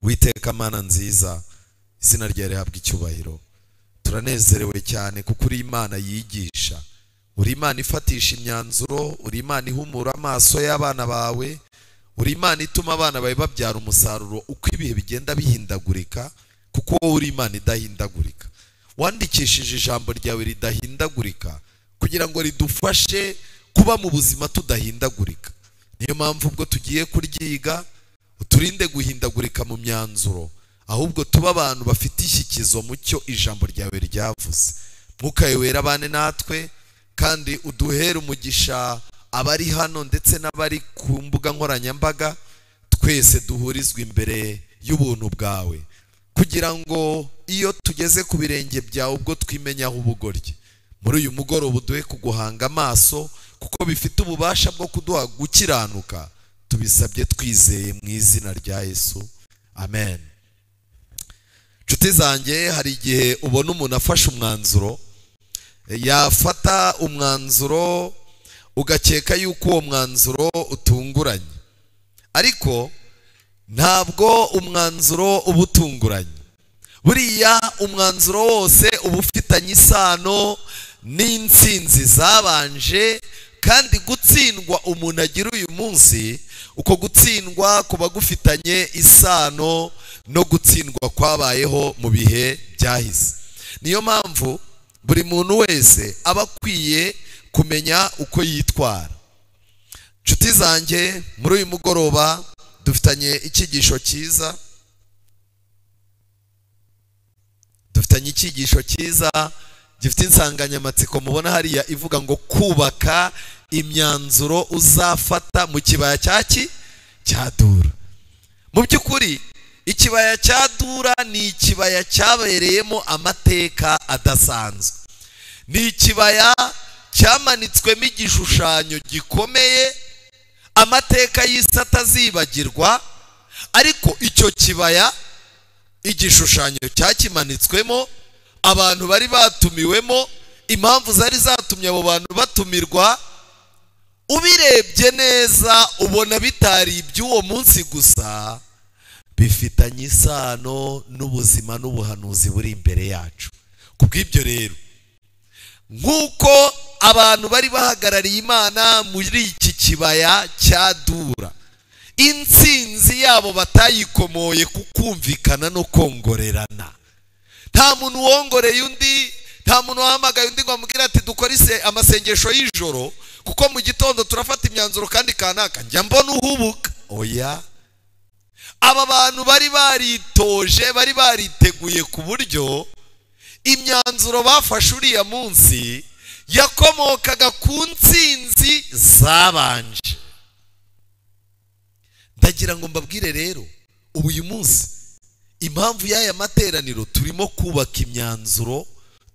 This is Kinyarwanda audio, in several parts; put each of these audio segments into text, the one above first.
Witeka Mana nziza, izina ryawe rihabwa icyubahiro. Turanezerewe cyane kuko uri Imana yigisha, uri Imana ifatisha imyanzuro, uri Imana ihumura amaso y'abana bawe, uri Imana ituma abana bawe babyara umusaruro uko ibihe bigenda bihindagurika, kuko wowe uri Imana idahindagurika. Wandikishije ijambo ryawe ridahindagurika kugira ngo ridufashe kuba mu buzima tudahindagurika. Niyo mpamvu ubwo tugiye kuryiga uturinde guhindagurika mu myanzuro, ahubwo tuba abantu bafite ishyikizo mu cyo ijambo ryawe ryavuze. Mwuka wera bane natwe kandi uduhere umugisha abari hano ndetse n'abari ku mbuga nkoranyambaga, twese duhurizwe imbere y'ubuntu bwawe, kugira ngo iyo tugeze ku birenge byawe ubwo twimenyaho ubugoryi. Muri uyu mugoroba uduhe kuguhanga amaso, kuko bifite ububasha bwo kuduha gukiranuka. Tubisabye twizeye mu izina rya Yesu, amen. Nshuti zanjye, hari igihe ubona umuntu afashe umwanzuro, yafata umwanzuro ugakeka yuko uwo mwanzuro utunguranye, ariko ntabwo umwanzuro uba utunguranye. Buriya umwanzuro wose uba ufitanye isano n'intsinzi zabanje, kandi gutsindwa umuntu agira uyu munsi, uko gutsindwa kuba gufitanye isano no gutsindwa kwabayeho mu bihe byahise. Niyo mpamvu buri muntu wese aba akwiye kumenya uko yitwara. Nshuti zanjye, muri uyu mugoroba dufitanye icyigisho cyiza, gifite insanganyamatsiko mubona hariya ivuga ngo kubaka imyanzuro uzafata mu kibaya cya Dura. Mu by'ukuri ikibaya cya Dura ni ikibaya cyabereyemo amateka adasanzwe, ni ikibaya cyamanitswemo igishushanyo gikomeye amateka y'isi atazibagirwa. Ariko icyo kibaya igishushanyo cyakimanitswemo, abantu bari batumiwemo, impamvu zari zatumye abo bantu batumirwa, ubirebye neza ubona bitari iby'uwo munsi gusa, bifitanye isano n'ubuzima n'ubuhanuzi buri imbere yacu. Kubw'ibyo rero, nk'uko abantu bari bahagarariye Imana muri iki kibaya cya Dura, intsinzi yabo batayikomoye ku kumvikana no kongorerana. Nta muntu wongoreye undi, nta muntu wahamagaye undi ngo amubwire ati dukore amasengesho y'ijoro kuko mu gitondo turafata imyanzuro kandi kanaka njya mbona uhubuka. Oya, aba bantu bari baritoje, bari bariteguye ku buryo imyanzuro bafashe uriya munsi yakomokaga ku ntsinzi zabanje. Ndagira ngo mbabwire rero, ubu uyu munsi impamvu y'aya materaniro turimo kubaka imyanzuro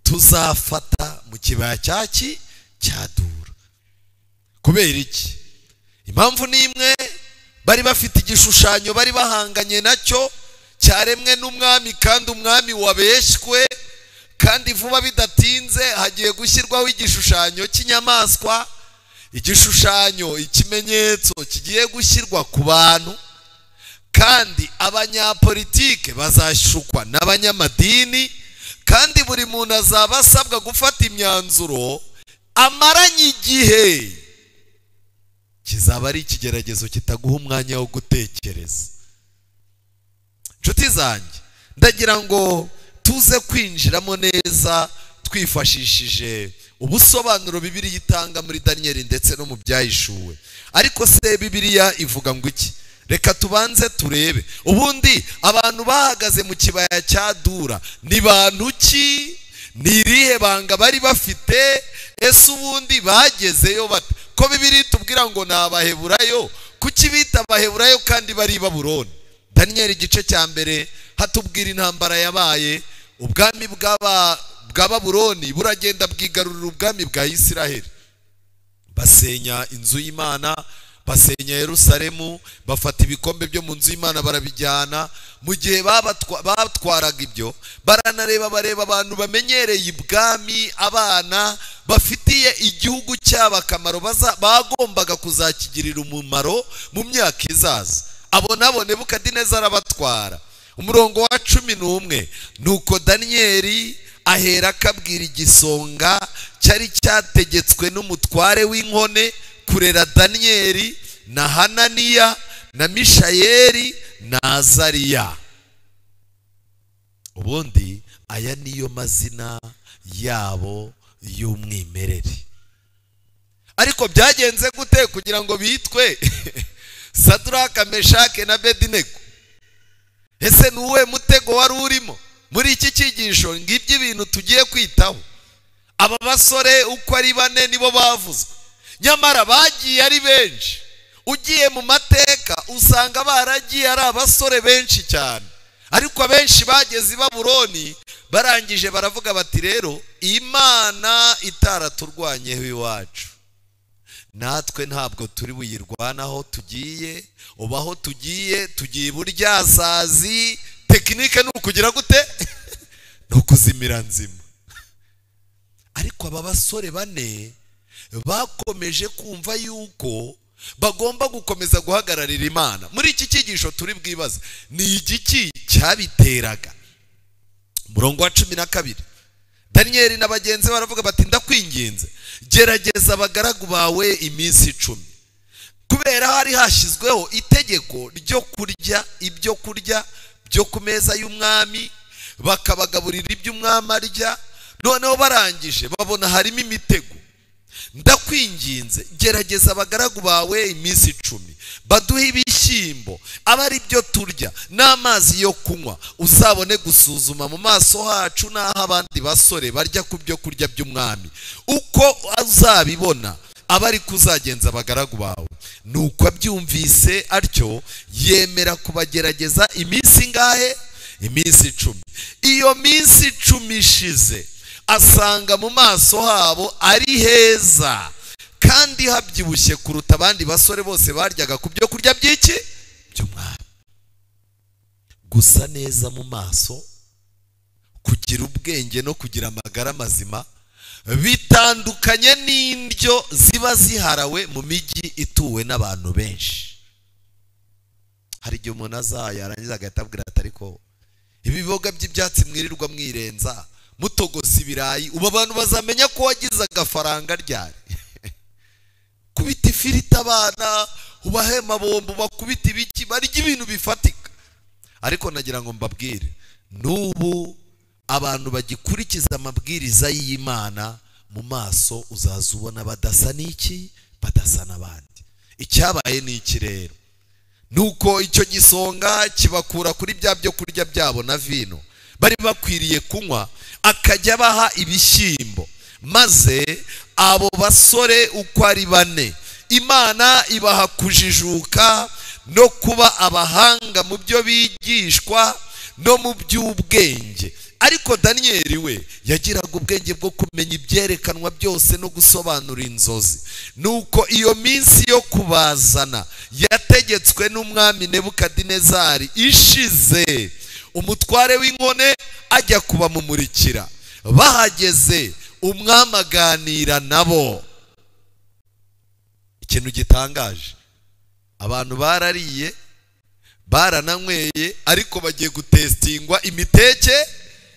tuzafata mu kibaya cya Dura. Kubera iki? Impamvu ni imwe, bari bafite igishushanyo bari bahanganye nacyo cyaremwe n'umwami, kandi umwami wabeshywe, kandi vuba bidatinze hagiye gushyirwaho igishushanyo cy'inyamaswa, igishushanyo, ikimenyetso kigiye gushyirwa ku bantu, kandi abanyapolitike bazashukwa n'abanyamadini, kandi buri muntu azaba asabwa gufata imyanzuro amaranye igihe. Kizaba ari ikigeragezo kitaguha umwanya wo gutekereza. Nshuti zanjye, ndagira ngo tuze kwinjiramo neza twifashishije ubusobanuro Bibiliya itanga muri Daniyeli ndetse no mu Byahishuwe. Ariko se Bibiliya ivuga ngo iki? Reka tubanze turebe. Ubundi abantu bahagaze mu kibaya cya Dura ni bantu ki? Ni irihe banga bari bafite? Ese ubundi bagezeyo bate? Ko Bibiliya tubwira ngo ni Abaheburayo, kuki bita Abaheburayo kandi bari i Babuloni? Daniyeli igice cya mbere hatubwira intambara yabaye, ubwami bwa Babuloni buragenda bwigarurira ubwami bwa Isiraheli, basenya inzu y'Imana, basenya Yerusalemu, bafata ibikombe byo mu nzu y'Imana barabijyana. Mu gihe batwaraga ibyo, baranareba bareba abantu bamenyereye ibwami, abana bafitiye igihugu cyabo akamaro, bagombaga kuzakigirira umumaro mu myaka izaza. Abo nabo Nebukadineza arabatwara. umurongo wa 11. Nuko Daniyeli ahera akabwira igisonga cyari cyategetswe n'umutware w'inkone kurera Daniyeli na Hananiya na Mishayeli na Azariya. Ubundi aya niyo mazina yabo y'umwimerere. Ariko byagenze gute kugira ngo bitwe Sadraka, Meshake na Abedinego? Ese nuwe mutego wari urimo muri iki cyigisho? Ngibyo ibintu tugiye kwitaho. Aba basore uko ari bane nibo bavuzwe, nyamara bagiye ari benshi. Ugiye mu mateka usanga baragiye ari abasore benshi cyane, ariko abenshi bageze i Babuloni barangije baravuga bati rero Imana itaraturwanyeho iwacu, natwe ntabwo turi buyirwanaho. Tugiye ubaho, tugiye buryasazi. Tekinike ni ukugira gute? ni ukuzimira nzima. Ariko aba basore bane bakomeje kumva yuko bagomba gukomeza guhagararira Imana. Muri iki cyigisho turi bwibaza ni igiki cyabiteraga. Murongo wa 12, Daniyeli na bagenzi baravuga bati ndakwinginze gerageza abagaragu bawe iminsi 10, kubera hari hashyizweho itegeko ryo kurya ibyo kurya byo ku meza y'umwami, bakabagaburira ibyo umwami arya. Noneho barangije babona harimo imitego. Ndakwinginze gerageza abagaragu bawe iminsi 10, baduhe ibishyimbo aba ari byo turya n'amazi yo kunywa, uzabone gusuzuma mu maso hacu n'aho abandi basore barya ku byo kurya by'umwami. Uko azabibona aba ari kuzagenza abagaragu bawe. Nuko abyumvise atyo yemera kubagerageza iminsi ngahe? Iminsi 10. Iyo minsi 10 ishize asanga mu maso habo ari heza kandi habyibushye kuruta abandi basore bose baryaga ku byo kurya by'iki? By'umwami. Gusa neza mu maso, kugira ubwenge no kugira amagara mazima bitandukanye n'indyo ziba ziharawe mu mijyi ituwe n'abantu benshi. Hari igihe umuntu yarangiza agahita abwira ati ariko ibiboga by'ibyatsi mwirirwa mwirenza mutogosa ibirayi, ubu abantu bazamenya ko wagize agafaranga ryari? Kubita ifiriti abana, ubahema bombo, bakubita ibiki, barya ibintu bifatika. Ariko nagira ngo mbabwire, n'ubu abantu bagikurikiza amabwiriza y'Imana, mu maso uzaza ubona badasa n'iki? Badasa n'abandi. Icyabaye ni iki rero? Nuko icyo gisonga kibakura kuri bya byo kurya byabo na vino bari bakwiriye kunywa, akajya baha ibishyimbo. Maze abo basore uko ari bane Imana ibaha kujijuka no kuba abahanga mu byo bigishwa no mu by'ubwenge. Ariko Daniyeli we yagiraga ubwenge bwo kumenya ibyerekanwa byose no gusobanura inzozi. Nuko iyo minsi yo kubazana yategetswe n'umwami Nebukadinezari ishize, umutware w'inkone ajya kubamumurikira. Bahageze umwami aganira nabo. Ikintu gitangaje, abantu barariye barananyweye, ariko bagiye gutestingwa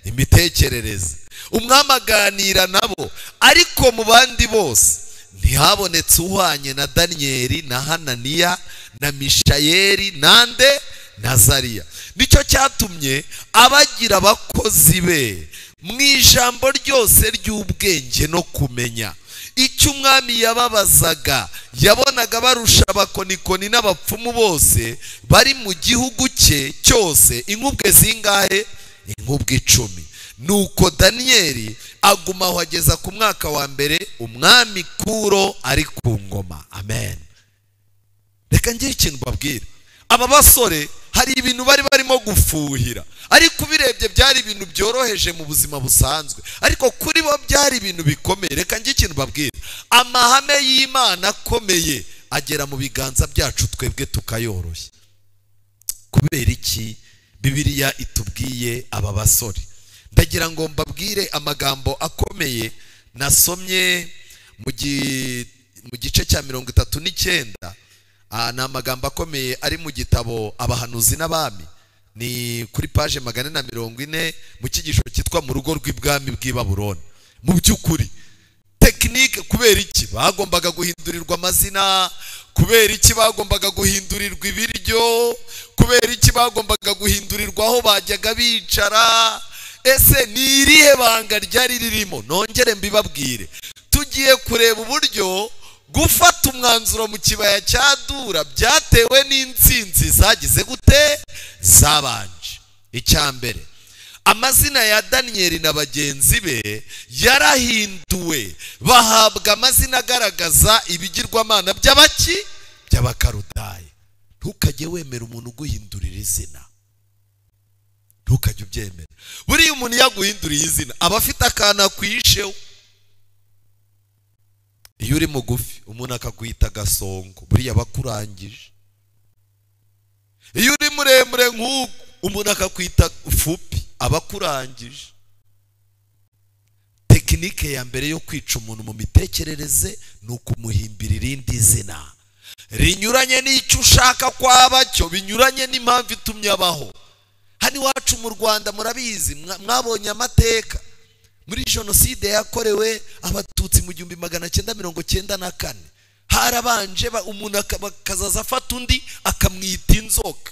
imitekerereze. Umwami aganira nabo, ariko mu bandi bose ntihabonetse uhwanye na Daniyeli na Hananiya na Mishayeli nande na Azariya. Nicyo cyatumye abagira abakozi be mu ijambo ryose ry'ubwenge no kumenya. Icyo umwami yababazaga yabonaga barusha abakonikoni n'abapfumu bose bari mu gihugu cye cyose inkubwe zingahe? Inkubwe 10. Nuko Daniyeli agumaho ageza ku mwaka wa mbere umwami Kuro ari ku ngoma. Amen. Reka ngire ikintu babwira. Aba basore hari ibintu bari barimo gufuhira, ariko birebye byari ibintu byoroheje mu buzima busanzwe, ariko kuri bo byari ibintu bikomeye. Reka ngire ikintu babwira. Amahame y'Imana akomeye agera mu biganza byacu twebwe tukayoroshya. Kubera iki Bibiliya itubwiye aba basore? Ndagira ngo mbabwire amagambo akomeye nasomye mu gice cya 39. Ni amagambo akomeye ari mu gitabo Abahanuzi n'Abami. ni kuri page 440 mu cyigisho cyitwa mu rugo rw'ibwami bw'i Babuloni. Mu by'ukuri tekinike, kubera iki bagombaga guhindurirwa amazina, kubera iki bagombaga guhindurirwa ibiryo, kubera iki bagombaga guhindurirwa aho bajyaga bicara, ese ni irihe banga ryari ririmo? Nongere mbibabwire, tugiye kureba uburyo gufata umwanzuro mu kibaya cya Dura byatewe n'intsinzi zagize gute, zabanje. Icyambere, amazina ya Daniyeli na bagenzi be yarahinduwe, bahabwa amazina agaragaza ibigirwamana by'abaki, by'Abakarudayi. Ntukajye wemera umuntu uguhindurira izina, ntukajye ubyemera. Buriya umuntu yaguhinduriye izina aba afite akantu akwisheho. Iyo uri mugufi umuntu akakwita Gasongo, buriya bakurangije. Iyo uri muremure nk'uko umuntu akakwita Fupi, abakurangije. Tekinike ya mbere yo kwica umuntu mu mitekerereze ni ukumuhimbira irindi zina rinyuranye n'icyo ushaka kwaba cyo, binyuranye n'impamvu itumye abaho. Hano iwacu mu Rwanda murabizi, mwabonye amateka muri jenoside yakorewe abatutsi mu 1994. Harabanje umuntu akazaza afata undi akamwita inzoka,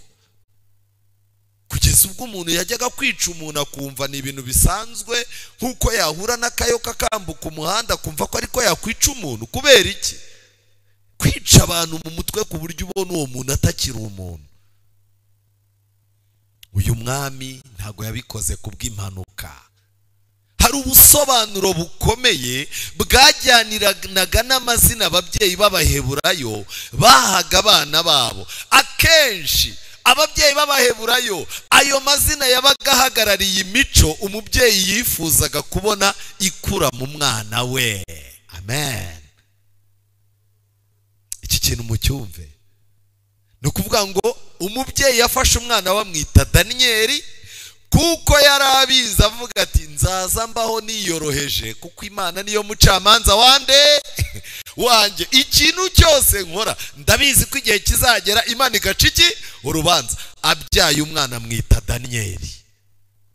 kugeza ubwo umuntu yajyaga kwica umuntu akumva ni ibintu bisanzwe, nkuko yahura n'akayoka kambuka umuhanda akumva ko ariko yakwica umuntu. Kubera iki? Kwica abantu mu mutwe ku buryo ubona uwo muntu atakiri umuntu. Uyu mwami ntago yabikoze kubw'impanuka. Hari ubusobanuro bukomeye bwajyaniraga n'amazina ababyeyi b'Abaheburayo bahaga abana babo. Akenshi ababyeyi b'Abaheburayo ayo mazina yabaga ahagarariye imico umubyeyi yifuzaga kubona ikura mu mwana we. Amen. Iki kintu mucyumve. Ni ukuvuga ngo umubyeyi yafashe umwana wamwita Daniyeli kuko yarabizi, avuga ati nzaza mbaho niyoroheje kuko Imana niyo mucamanza wande wanjye. Ikintu cyose nkora ndabizi ko igihe kizagera Imana igaca iki, urubanza. Abyaye umwana mwita Daniyeli.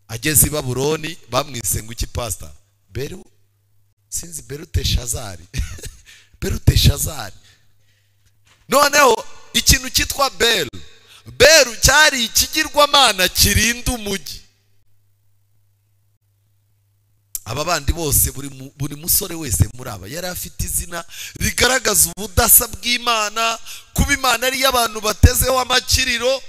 Ageze i Babuloni bamwise ngo iki pastor? Sinzi, Beluteshazari. Beluteshazari. Noneho ikintu cyitwa Beru cyari ikigirwamana kirinda umujyi. Aba bandi bose, buri musore wese muri aba yari afite izina rigaragaza ubudasa bw'Imana, kuba Imana ari y'abantu batezeho amakiriro.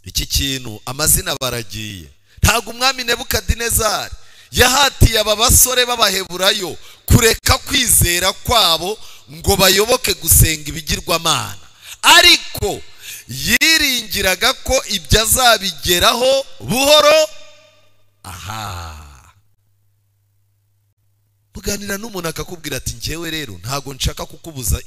Iki kintu amazina baragiye. Ntago umwami Nebukadinezari yahatiye aba basore b'Abaheburayo kureka kwizera kwabo ngo bayoboke gusenga ibigirwamana, ariko yiringiraga ko ibyo azabigeraho buhoro. Muganira n'umuntu akakubwira ati njyewe rero ntago nshaka kukubuza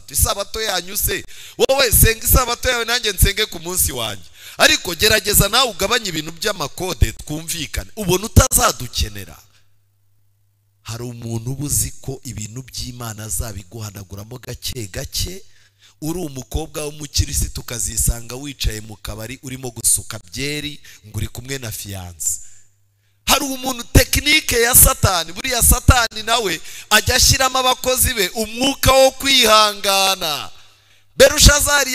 isabato yanyu se, wowe senga isabato yawe nanjye nsenge ku munsi wanjye, ariko gerageza nawe ugabanye ibintu by'amakode twumvikane, ubona utazadukenera. Hari umuntu ubuzi ko ibintu by'Imana azabiguhanaguramo gake gake. Uri umukobwa w'umukirisitu ukazisanga wicaye mu kabari urimo gusuka byeri ngo uri kumwe na fiance. Hari umuntu tekinike ya Satani, buriya Satani nawe ajya ashyiramo abakozi be umwuka wo kwihangana. Berushazari,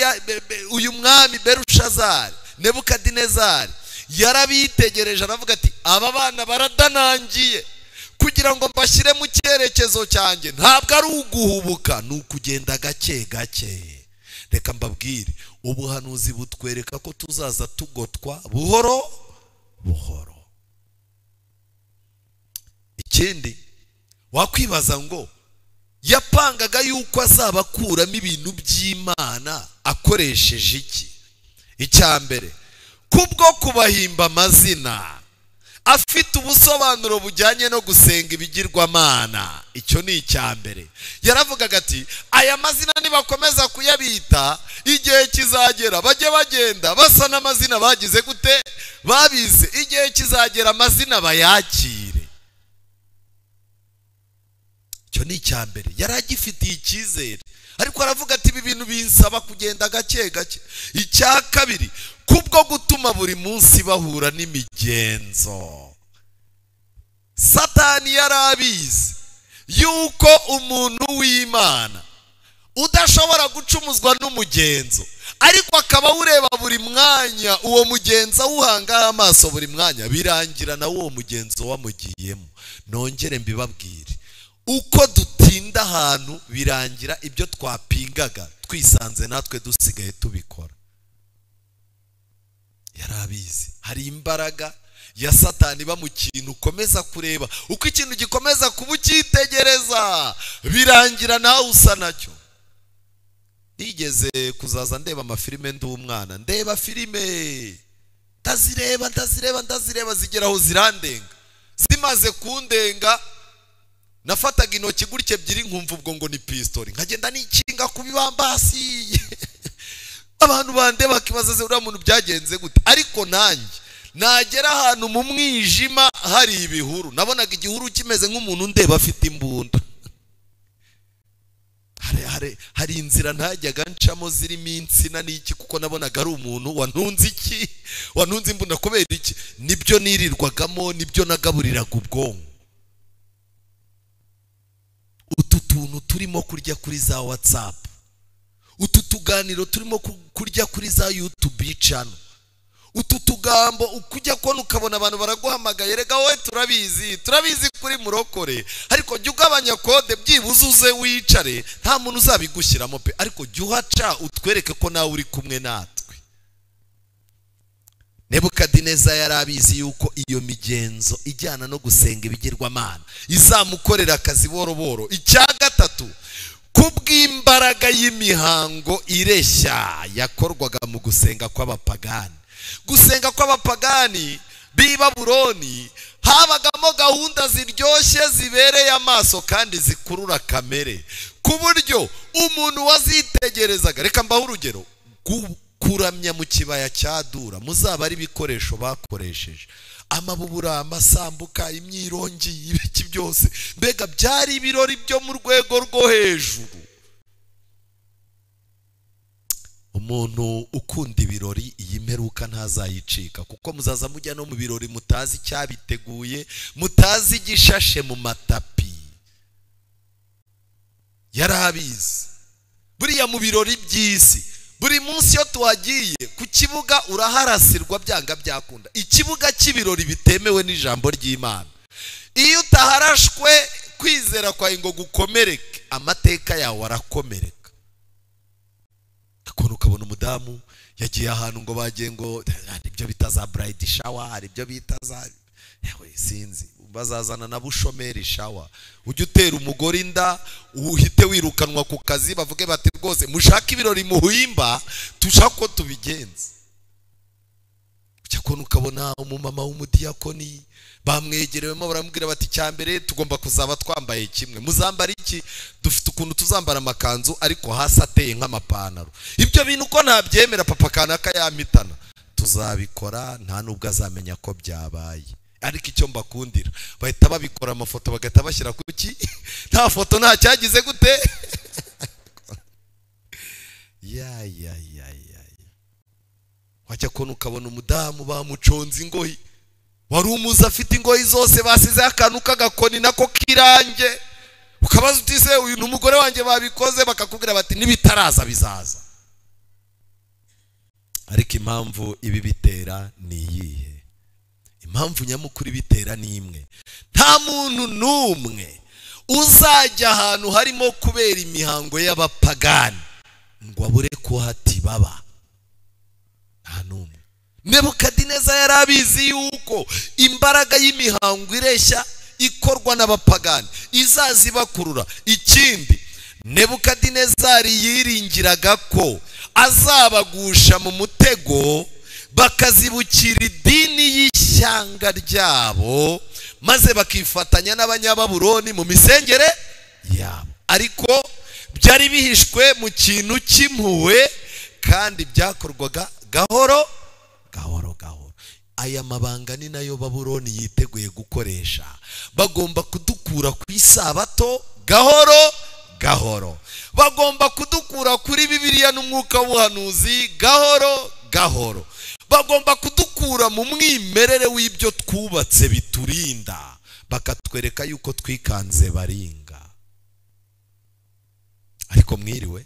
uyu mwami Berushazari Nebukadinezari yarabitegereje aravuga ati aba bana baradanangiye, kugira ngo mbashyire mu cyerekezo cyanjye ntabwo ari uguhubuka, ni ukugenda gake gake. Reka mbabwire, ubuhanuzi butwereka ko tuzaza tugotwa buhoro buhoro. Ikindi wakwibaza ngo yapangaga yuko azabakuramo ibintu by'Imana akoresheje iki? Icyambere, kubwo kubahimba amazina afite ubusobanuro bujyanye no gusenga ibigirwamana. Icyo ni icyambere. Yaravugaga ati aya mazina nibakomeza kuyabita igihe kizagera bajye bagenda basa n'amazina bagize gute, babize. Igihe kizagera amazina bayakire. Icyo ni icyambere. Yaragifitiye icyizere, ariko aravuga ati ibi bintu binsaba kugenda gake gake. Icya kabiri, kubwo gutuma buri munsi bahura n'imigenzo. Satani yarabizi yuko umuntu w'Imana udashobora gucumuzwa n'umugenzo, ariko akaba ureba buri mwanya uwo mugenzo awuhangaho amaso buri mwanya, birangira na uwo mugenzo wamugiyemo. Nongere mbibabwire, uko dutinda ahantu birangira ibyo twapingaga twisanze natwe dusigaye tubikora. Yarabizi hari imbaraga ya Satani ba mu kintu ukomeza kureba, uko ikintu gikomeza kuba ukitegereza birangira nawe usa nacyo. Nigeze kuzaza ndeba amafilime ndi umwana, ndeba filime ndazireba zigeraho zirandenga. Zimaze kundenga nafataga intoki gutya ebyiri nkumva ubwo ngo ni pistoli, nkagenda nikinga ku bibambasi. Abantu bande bakibaza se uriya muntu byagenze gute, ariko nanjye nagera ahantu mu mwijima hari ibihuru, nabonaga igihuru kimeze nk'umuntu ndeba afite imbunda. Hari inzira ntajyaga ncamo zirimo insina n'iki, kuko nabonaga ari umuntu wantunze imbunda. Kubera iki? Nibyo nirirwagamo, nibyo nagaburiraga ubwonko. Utu tuntu turimo kurya kuri za WhatsApp, utu tuganiro turimo kurya kuri za YouTube channel, utu tugambo ukujya kubona ukabona abantu baraguhamagaye, rega wowe turabizi kuri murokore, ariko jya ugabanya kode byibuze uze wicare, nta muntu uzabigushyiramo pe, ariko jya uhaca utwereke ko nawe uri kumwe natwe. Nebukadineza yarabizi yuko iyo migenzo ijyana no gusenga ibigirwamana izamukorera akazi boroboro. Icya gatatu, kubw'imbaraga y'imihango ireshya yakorwaga mu gusenga kw'abapagani. Gusenga kw'abapagani b'i Babuloni habagamo gahunda ziryoshye zibereye amaso kandi zikurura kamere, ku buryo umuntu wazitegerezaga. Reka mbaho urugero, kuramya mu kibaya cya Dura muzaba ari ibikoresho bakoresheje, amabubura, amasambuka, imyirongi, ibiki byose, mbega byari ibirori byo mu rwego rwo hejuru. Umuntu ukunda ibirori iyi mperuka ntazayicika, kuko muzaza mujya no mu birori mutazi icyabiteguye, mutazi igishashe mu matapi. Yarabizi buriya mu birori by'isi buri munsi iyo tuhagiye ku kibuga uraharasirwa byanga byakunda. Ikibuga cy'ibirori bitemewe n'ijambo ry'Imana, iyo utaharashwe kwizera kwawe ngo gukomereke, amateka yawe arakomereka. Akora ukabona umudamu yagiye ahantu ngo bagiye ngo ibyo bita za bride shower, hari ibyo bita za sinzi bazazana na bushomeri shower, ujye utera umugore inda uhite wirukanwa ku kazi, bavuge bati rwose mushaka ibirori muhimba tushaka ko tubigenza. Cyakora ukabona umumama w'umudiyakoni bamwegerewemo baramubwira bati cyambere tugomba kuzaba twambaye kimwe, muzambara iki? Dufite ukuntu tuzambara amakanzu ariko hasi ateye nk'amapantaro. Ibyo bintu uko ntabyemera papa kanaka yamitana, tuzabikora nta nubwo azamenya ko byabaye. Ariko icyo mbakundira bahita babikora amafoto bagahita bashyira kuki, nta foto nta cyagize gute. Wajya kubona ukabona umudamu bamuconze ingoyi, wari umuzi afite ingoyi zose basize akantu k'agakoni nako kirange, ukabaza uti se uyu n'umugore wanjye babikoze, bakakubwira bati nibitaraza bizaza. Ariko impamvu ibi bitera ni iyihe? Impamvu nyamukuru bitera ni imwe, nta muntu n'umwe uzajya ahantu harimo kubera imihango y'abapagani ngo abure kuhati baba, nta n'umwe. Nebukadineza yarabizi yuko imbaraga y'imihango ireshya ikorwa n'abapagani izazibakurura. Ikindi, Nebukadinezari yiringiraga ko azabagusha mu mutego bakazibukira idini y'ishyanga ryabo, maze bakifatanya n'abanyababuloni mu misengere yabo. Ariko byari bihishwe mu kintu cy'impuhwe kandi byakorwaga gahoro gahoro. Aya mabanga ni nayo Babuloni yiteguye gukoresha. Bagomba kudukura ku isabato gahoro gahoro, bagomba kudukura kuri Bibiliya n'umwuka w'ubuhanuzi gahoro gahoro. Bagomba kudukura mu mwimerere w'ibyo twubatse biturinda, bakatwereka yuko twikanze baringa. Ariko mwiriwe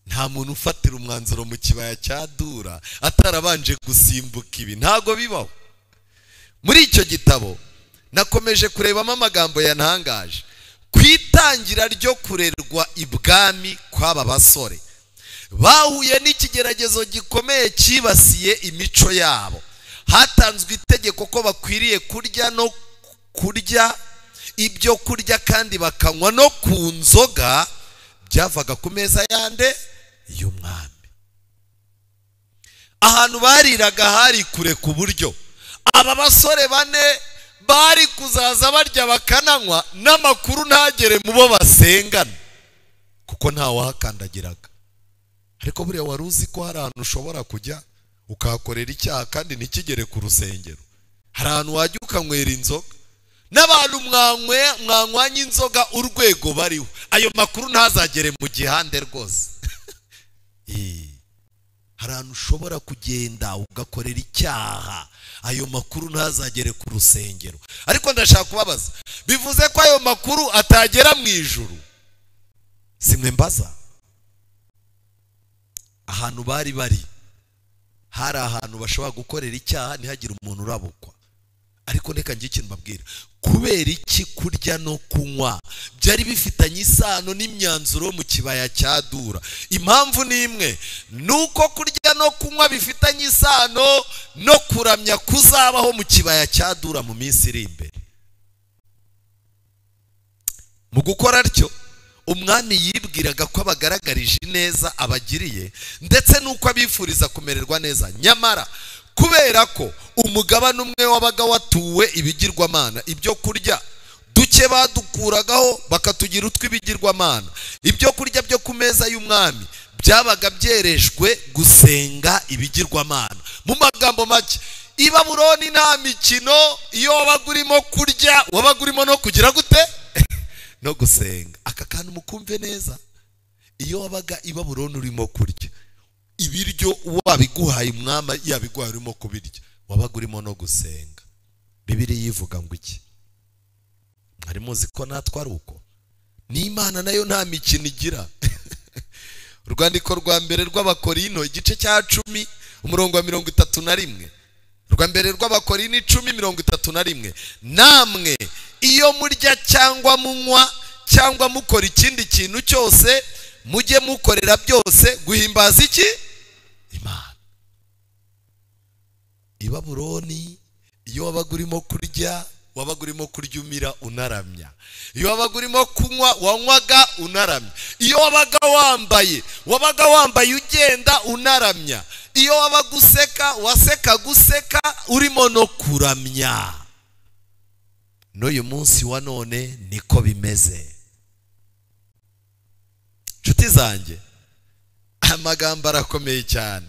nta muntu ufatira umwanzuro mu kibaya cya Dura atarabanje gusimbuka ibi, ntago bibaho. Muri icyo gitabo nakomeje kurebamo amagambo yantangaje. Kwitangira ryo kurerwa ibwami kw'aba basore, bahuye n'ikigeragezo gikomeye kibasiye imico yabo. Hatanzwe itegeko ko bakwiriye kurya no kurya ibyo kurya kandi bakanywa no ku nzoga byavaga ku meza yande y'umwami. Ahantu bariraga hari kure ku buryo aba basore bane bari kuzaza barya bakananywa n'amakuru ntagere mu bo basengana, kuko nta wahakandagiraga. Ariko buriya wari uzi ko hari ahantu ushobora kujya ukahakorera icyaha kandi ntikigere ku rusengero? Hari ahantu wajya ukanywera inzoga n'abantu mwanywanye inzoga urwego bariho, ayo makuru ntazagere mu gihande rwose. Hari ahantu ushobora kugenda ugakorera icyaha, ayo makuru ntazagere ku rusengero. Ariko ndashaka kubabaza, bivuze ko ayo makuru atagera mu ijuru? Simwe mbaza. Ahantu bari hari ahantu bashobora gukorera icyaha ntihagire umuntu urabukwa. Ariko reka njye ikintu mbabwira, kubera iki kurya no kunywa byari bifitanye isano n'imyanzuro mu kibaya cya Dura? Impamvu ni imwe, nuko kurya no kunywa bifitanye isano no kuramya kuzabaho mu kibaya cya Dura mu minsi iri imbere. Mu gukora atyo umwami yibwiraga ko abagaragarije neza abagiriye ndetse nuko abifuriza kumererwa neza. Nyamara kubera ko umugabane umwe wabaga watuwe ibigirwamana, ibyo kurya duke badukuragaho bakatugira utw'ibigirwamana. Ibyo kurya byo ku meza y'umwami byabaga byerejwe gusenga ibigirwamana. Mu magambo make, i Babuloni nta mikino. Iyo wabaga urimo kurya wabaga urimo no kugira gute? No gusenga. Aka kantu mukumve neza. Iyo wabaga i Babuloni urimo kurya, ibiryo wabiguhaye umwami yabiguhaye urimo kubirya, wabaga urimo no gusenga. Bibiliya yivuga ngo iki? Mwari muzi ko natwe ari uko? N'Imana nayo nta mikino igira. Urwandiko rwa mbere rw'Abakorino igice cya 10 umurongo wa 31. Rwa mbere rw'Abakorino 10:31. Namwe iyo murya cyangwa munywa cyangwa mukora ikindi kintu cyose, mujye mukorera byose guhimbaza iki? Imana. I Babuloni iyo wabaga urimo kurya wabaga urimo kurya umira unaramya. Iyo wabaga urimo kunywa wanywaga unaramya. Iyo wabaga wambaye ugenda unaramya. Iyo wabaga useka waseka guseka urimo no kuramya. N'uyu munsi wa none niko bimeze. Nshuti zanjye, amagambo arakomeye cyane.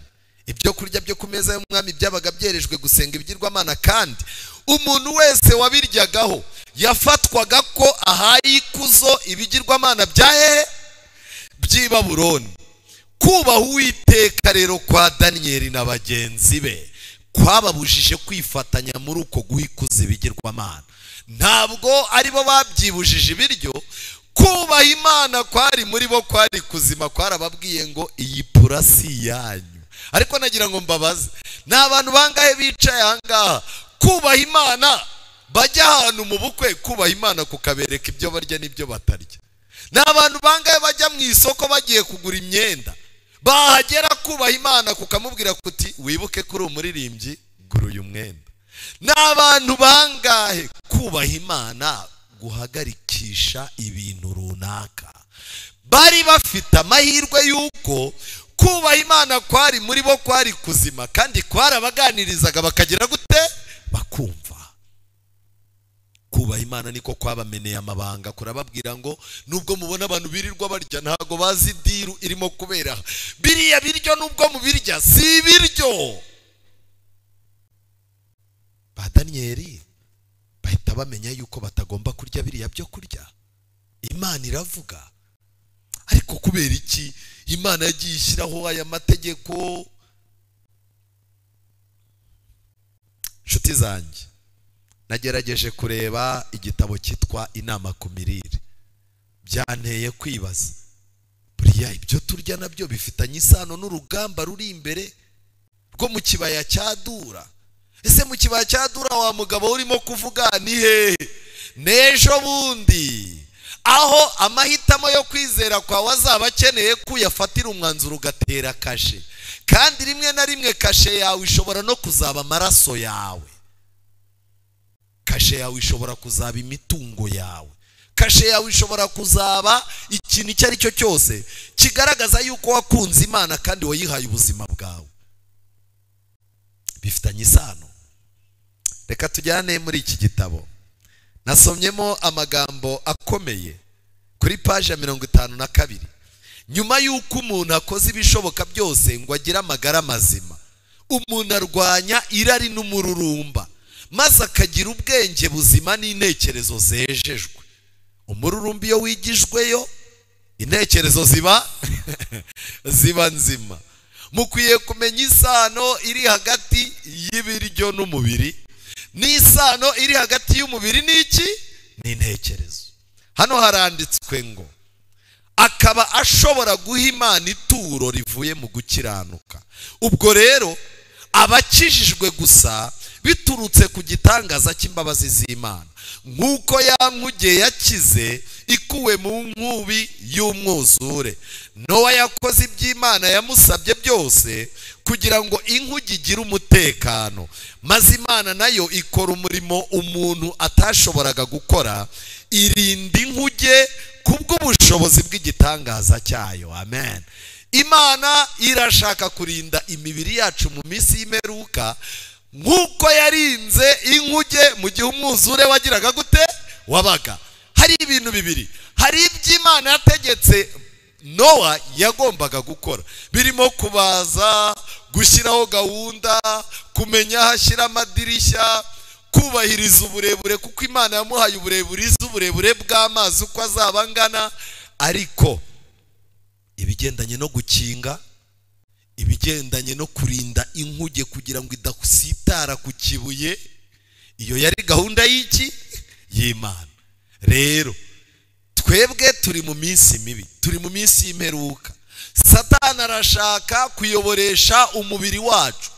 Ibyo kurya byo ku meza y'umwami byabaga byerejwe gusenga ibigirwamana, kandi umuntu wese wabiryagaho yafatwaga ko ahaye ikuzo ibigirwamana by'i Babuloni. Kubaha Uwiteka rero kwa Daniyeli na bagenzi be kwababujije kwifatanya muri uko guha ikuzo ibigirwamana. Ntabwo aribo babyibujije ibiryo, kubaha Imana kwari muri bo kwari kuzima. Kwarababwiye ngo iyi purasi yanyu. Ariko nagira ngo mbabaze, n'abantu bangahe bicaye ahangaha kubaha Imana bajya ahantu mu bukwe kubaha Imana kukabereka ibyo barya n'ibyo batarya? N'abantu bangahe bajya mu isoko bagiye kugura imyenda, bahagera kubaha Imana kukamubwira kuti wibuke kuri umuririmbyi gura uyu mwenda? N'abantu bangahe kubaha Imana guhagarikisha ibintu runaka? Bari bafite amahirwe yuko kubaha Imana kwari muri bo kwari kuzima, kandi kwarabaganirizaga bakagira gute? Bakumva. Kubaha Imana niko kwabameneye amabanga. Kurababwira ngo nubwo mubona abantu birirwa barya ntago bazi diru irimo kubera. Biriya biryo nubwo mubirya si biryo. Ba Daniyeli bahita bamenya yuko batagomba kurya biriya byo kurya. Imana iravuga, ariko kubera iki Imana yagiye ishyiraho aya mategeko? Nshuti zanjye, nagerageje kureba igitabo cyitwa Inama ku Mirire. Byanteye kwibaza, buriya ibyo turya nabyo bifitanye isano n'urugamba ruri imbere rwo mu kibaya cya Dura. Ese mu kibaya cya Dura wa mugabo urimo kuvuga ni hehe? N'ejo bundi aho amahitamo yo kwizera kwawe azaba akeneye kuyafatira umwanzuro ugatera kashe, kandi rimwe na rimwe kashe yawe ishobora no kuzaba amaraso yawe, kashe yawe ishobora kuzaba imitungo yawe, kashe yawe ishobora kuzaba ikintu icyo ari cyo cyose kigaragaza yuko wakunze Imana kandi wayihaye ubuzima bwawe. Bifitanye isano. Reka tujyane muri iki gitabo. Nasomyemo amagambo akomeye kuri paje 52. Nyuma yuko umuntu akoze ibishoboka byose ngo agire amagara mazima, umuntu arwanya irari n'umururumba, maze akagira ubwenge buzima n'intekerezo zejejwe. Umururumba iyo wigijweyo, intekerezo ziba nzima. Mukwiye kumenya isano iri hagati y'ibiryo n'umubiri, n'isano iri hagati y'umubiri n'iki? N'intekerezo. Hano haranditswe ngo akaba ashobora guha Imana ituro rivuye mu gukiranuka. Ubwo rero abakijijwe gusa biturutse ku gitangaza cy'imbabazi z'Imana, nk'uko ya nkuge yakize ikuwe mu nkubi y'umwuzure. Nowa yakoze iby'Imana yamusabye byose kugira ngo inkuge igire umutekano, maze Imana nayo ikora umurimo umuntu atashoboraga gukora, irinda inkuge kubw'ubushobozi bw'igitangaza cyayo. Amen. Imana irashaka kurinda imibiri yacu mu minsi y'imperuka nk'uko yarinze inkuge mu gihe umwuzure wagiraga gute? Wabaga. Hari ibintu bibiri. Hari iby'Imana yategetse Nowa yagombaga gukora, birimo kubaza, gushyiraho gahunda, kumenya aho ashyira amadirishya, kubahiriza uburebure kuko Imana yamuhaye uburebure bw'amazi uko azaba angana. Ariko ibigendanye no gukinga, ibigendanye no kurinda inkuge kugira ngo idasitara ku kibuye, iyo yari gahunda y'iki? Y'Imana. Rero twebwe turi mu minsi mibi, turi mu minsi y'imperuka. Satani arashaka kuyoboresha umubiri wacu,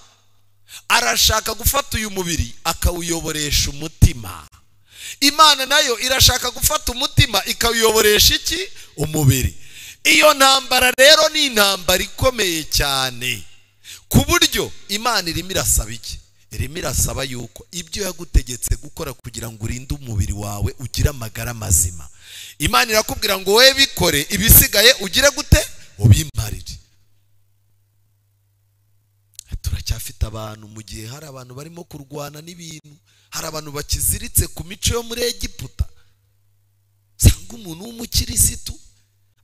arashaka gufata uyu mubiri akawuyoboresha umutima. Imana nayo irashaka gufata umutima ikawuyoboresha iki? Umubiri. Iyo ntambara rero ni intambara ikomeye cyane, ku buryo Imana irimo irasaba iki? Irimo irasaba yuko ibyo yagutegetse gukora kugira ngo urinde umubiri wawe ugire amagara mazima, Imana irakubwira ngo wowe bikore, ibisigaye ugire gute? Ubimparire. Turacyafite abantu mu gihe hari abantu barimo kurwana n'ibintu, hari abantu bakiziritse ku mico yo muri Egiputa. Sanga umuntu w'umukirisitu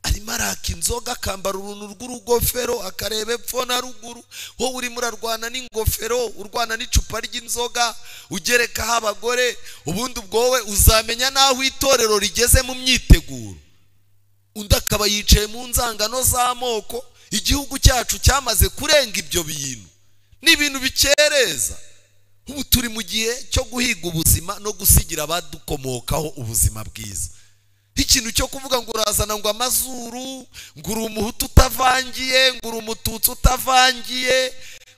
arimo araka inzoga, akambara uruntu rw'urugofero, akareba epfo na ruguru. Wowe urimo urarwana n'ingofero, urwana n'icupa ry'inzoga, ugerekaho abagore. Ubundi ubwo wowe uzamenya naho itorero rigeze mu myiteguro. Undi akaba yicaye mu nzangano z'amoko. Igihugu cyacu cyamaze kurenga ibyo bintu, ni ibintu bikereza. Ubu turi mu gihe cyo guhiga ubuzima no gusigira abadukomokaho ubuzima bwiza. Ikintu cyo kuvuga ngo urazana ngo amazuru, ngo uri umuhutu utavangiye, ngo uri umututsi utavangiye,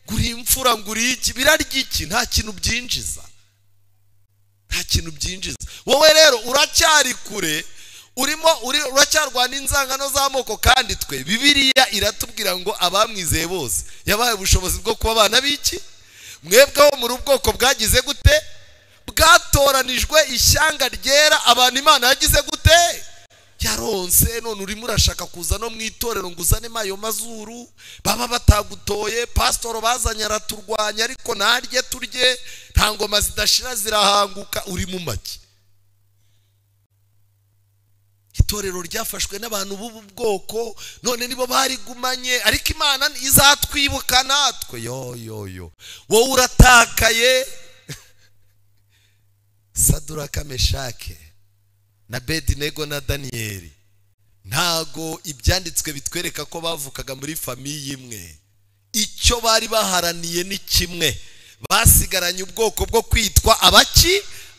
ngo uri imfura, ngo uri iki, birarya iki? Nta kintu byinjiza, nta kintu byinjiza. Wowe rero uracyari kure, uracyarwana inzangano z'amoko. Kandi twe Bibiliya iratubwira ngo abamwizeye bose yabaye ubushobozi bwo kuba abana b'iki? Mwebweho muri ubwoko bwagize gute? Bwatoranijwe ishyanga ryera, abantu Imana yagize gute? Yaronse. None urimo urashaka kuza no mu itorero ngo uzanemo ayo mazuru, baba batagutoye. Pastor bazanye araturwanya, ariko narye turye, nta ngoma zidashira zirahanguka. Uri mu make. Itorero ryafashwe n'abantu b'ubu bwoko, none nibo barigumanye, ariko Imana izatwibuka natwe. Yo wowe uratakaye. Saduraka, Meshake na Abedinego na Daniyeli ntago ibyanditswe bitwereka ko bavukaga muri famiye imwe. Icyo bari baharaniye ni kimwe, basigaranye ubwoko bwo kwitwa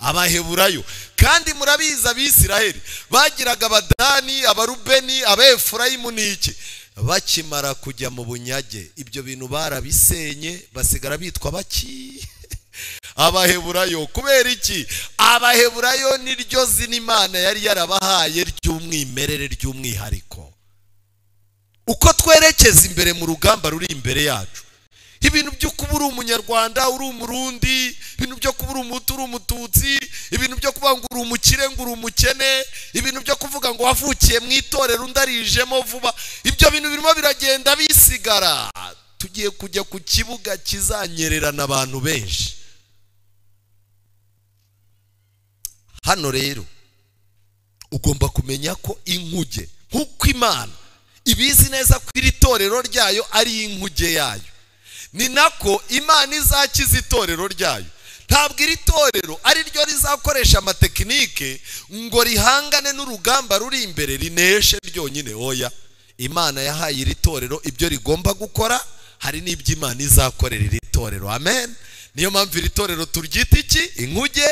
Abaheburayo. Kandi murabizi Abisiraheli bagiraga Abadani, Abarubeni, Abefurayimu n'iki. Bakimara kujya mu bunyage ibyo bintu barabisenye, basigara bitwa Abaheburayo. Kubera iki? Abaheburayo niryo zina Imana yari yarabahaye ry'umwimerere, ry'umwihariko. Uko twerekeza imbere mu rugamba ruri imbere yacu, ibintu byo kuba uri umunyarwanda, uri umurundi, ibintu byo kuba uri umutu, uri umututsi, ibintu byo kuvuga ngo uri umukire, ngo uri umukene, ibintu byo kuvuga ngo wavukiye mu itorero undarijemo vuba, ibyo bintu birimo biragenda bisigara. Tugiye kujya ku kibuga kizanyererana abantu benshi. Hano rero ugomba kumenya ko inkuge, nk'uko Imana ibizi neza ko iri torero ryayo ari inkuge yayo, ni nako Imana izakiza itorero ryayo. Ntabwo iri torero ari ryo rizakoresha amatekinike ngo rihangane n'urugamba ruri imbere rineshe ryonyine. Oya, Imana yahaye iri torero ibyo rigomba gukora, hari n'ibyo Imana izakorera iri torero. Amen. Niyo mpamvu iri torero turyita iki? Inkuge.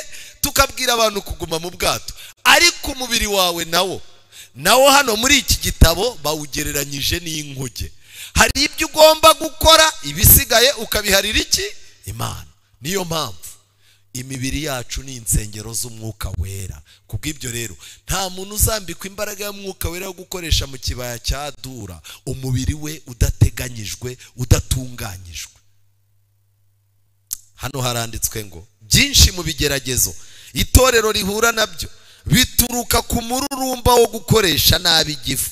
Tukabwira abantu kuguma mu bwato, ariko umubiri wawe nawo hano muri iki gitabo bawugereranyije n'inkuge. Hari ibyo ugomba gukora, ibisigaye ukabiharira iki? Imana. Niyo mpamvu imibiri yacu ni insengero z'umwuka wera. Kubw'ibyo rero nta muntu uzambikwa imbaraga y'umwuka wera yo gukoresha mu kibaya cya Dura umubiri we udateganyijwe, udatunganyijwe. Hano haranditswe ngo byinshi mu bigeragezo itorero rihura nabyo bituruka ku mururumba wo gukoresha nabi igifu.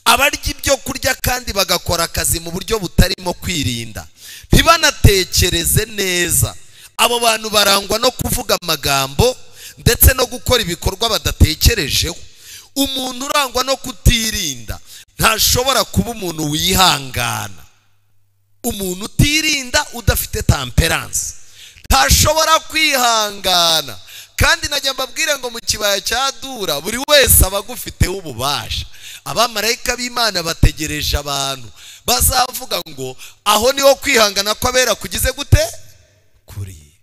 Abarya ibyo kurya kandi bagakora akazi mu buryo butarimo kwirinda, ntibanatekereze neza. Abo bantu barangwa no kuvuga amagambo ndetse no gukora ibikorwa badatekerejeho. Umuntu urangwa no kutirinda ntashobora kuba umuntu wihangana. Umuntu utirinda, udafite temperance, ntashobora kwihangana. Kandi najya mbabwire ngo mu kibaya cya Dura buri wese aba agufiteho ububasha. Abamarayika b'Imana bategereje abantu bazavuga ngo aho niho kwihangana kw'abera kugize gute? Kuri.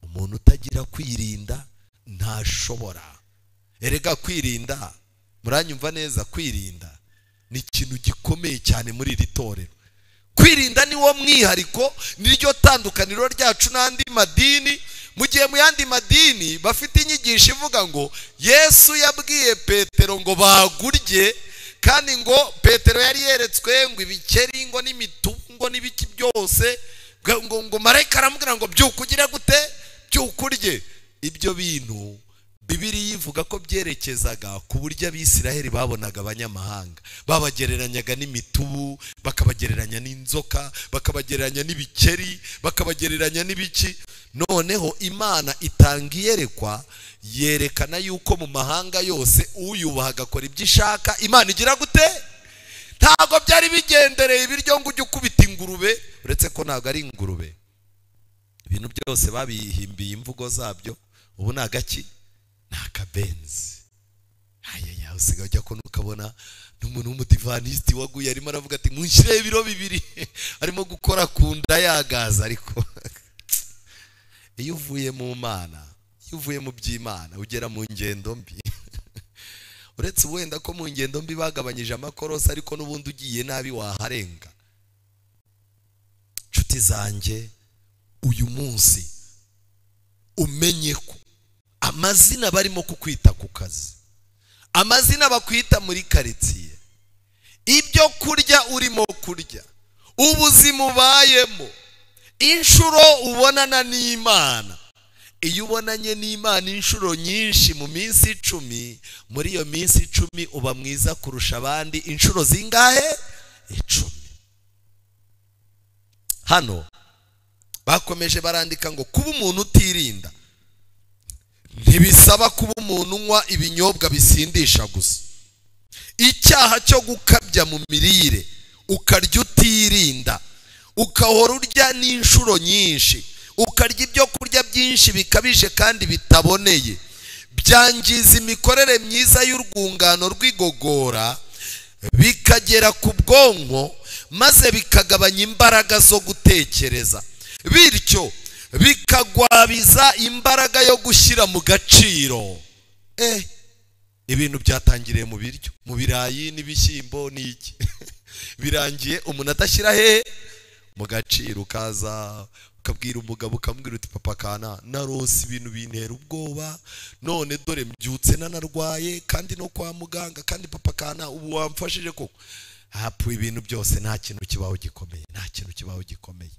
Umuntu utagira kwirinda ntashobora. Erega kwirinda, muranyumva neza, kwirinda ni ikintu gikomeye cyane muri iri torero. Kwirinda ni wo mwihariko, niryo tandukaniro ryacu n'andi madini. Mu gihe mu yandi madini bafite inyigisho ivuga ngo Yesu yabwiye Petero ngo bagurye, kandi ngo Petero yari yeretswe ngo ibikeri ngo n'imitungo n'ibiki byose, ngo marayika aramubwira ngo byukugire gute? Byukurye. Ibyo bintu Bibiliya ivuga ko byerekezaga ku buryo Abisiraheli babonaga abanyamahanga, babagereranyaga n'imitubu, bakabagereranya n'inzoka, bakabagereranya n'ibikeri, bakabagereranya n'ibiki. Noneho Imana itanga iyerekwa, yerekana yuko mu mahanga yose uyubaha agakora ibyo ishaka, Imana igira gute? Ntabwo byari bigendereye ibiryo ngo ujye ukubita ingurube, uretse ko ntabwo ari ingurube. Ibintu byose babihimbiye imvugo zabyo. Ubu ni agaki? Ni akabenzi. Ayaya, usigaye ujya ko ukabona n'umuntu w'umudivanisiti waguye arimo aravuga ati munshyire ibiro 2 arimo gukora ku nda yagaza. Ariko iyo uvuye mu Mana, iyo uvuye mu by'Imana ugera mu ngendo mbi. Uretse wenda ko mu ngendo mbi bagabanyije amakorosi, ariko n'ubundi ugiye nabi waharenga. Nshuti zanjye, uyu munsi umenye ko amazina barimo kukwita ku kazi, amazina bakwita muri karitsiye, ibyo kurya urimo kurya, ubuzima ubayemo, inshuro ubonana n'Imana. Iyo ubonanye n'Imana inshuro nyinshi mu minsi 10, muri iyo minsi 10 uba mwiza kurusha abandi inshuro zingahe? 10. Hano bakomeje barandika ngo kuba umuntu utirinda ntibisaba kuba umuntu unywa ibinyobwa bisindisha gusa. Icyaha cyo gukabya mu mirire, ukarya utirinda, ukahora urya n'inshuro nyinshi, ukarya ibyo kurya byinshi bikabije kandi bitaboneye, byangiza imikorere myiza y'urwungano rw'igogora, bikagera ku bwonko maze bikagabanya imbaraga zo gutekereza, bityo bikagwabiza imbaraga yo gushyira mu gaciro. Ibintu byatangiriye mu biryo, mu birayi n'ibishyimbo n'iki birangiye umuntu adashyira he mu gaciro. Ukaza ukabwira umugabo ukamubwira uti papa kana narose ibintu bintera ubwoba, none dore mbyutse nanarwaye kandi no kwa muganga, kandi papa kana ubu wamfashije koko. Hapu ibintu byose nta kintu kibaho gikomeye, nta kintu kibaho gikomeye.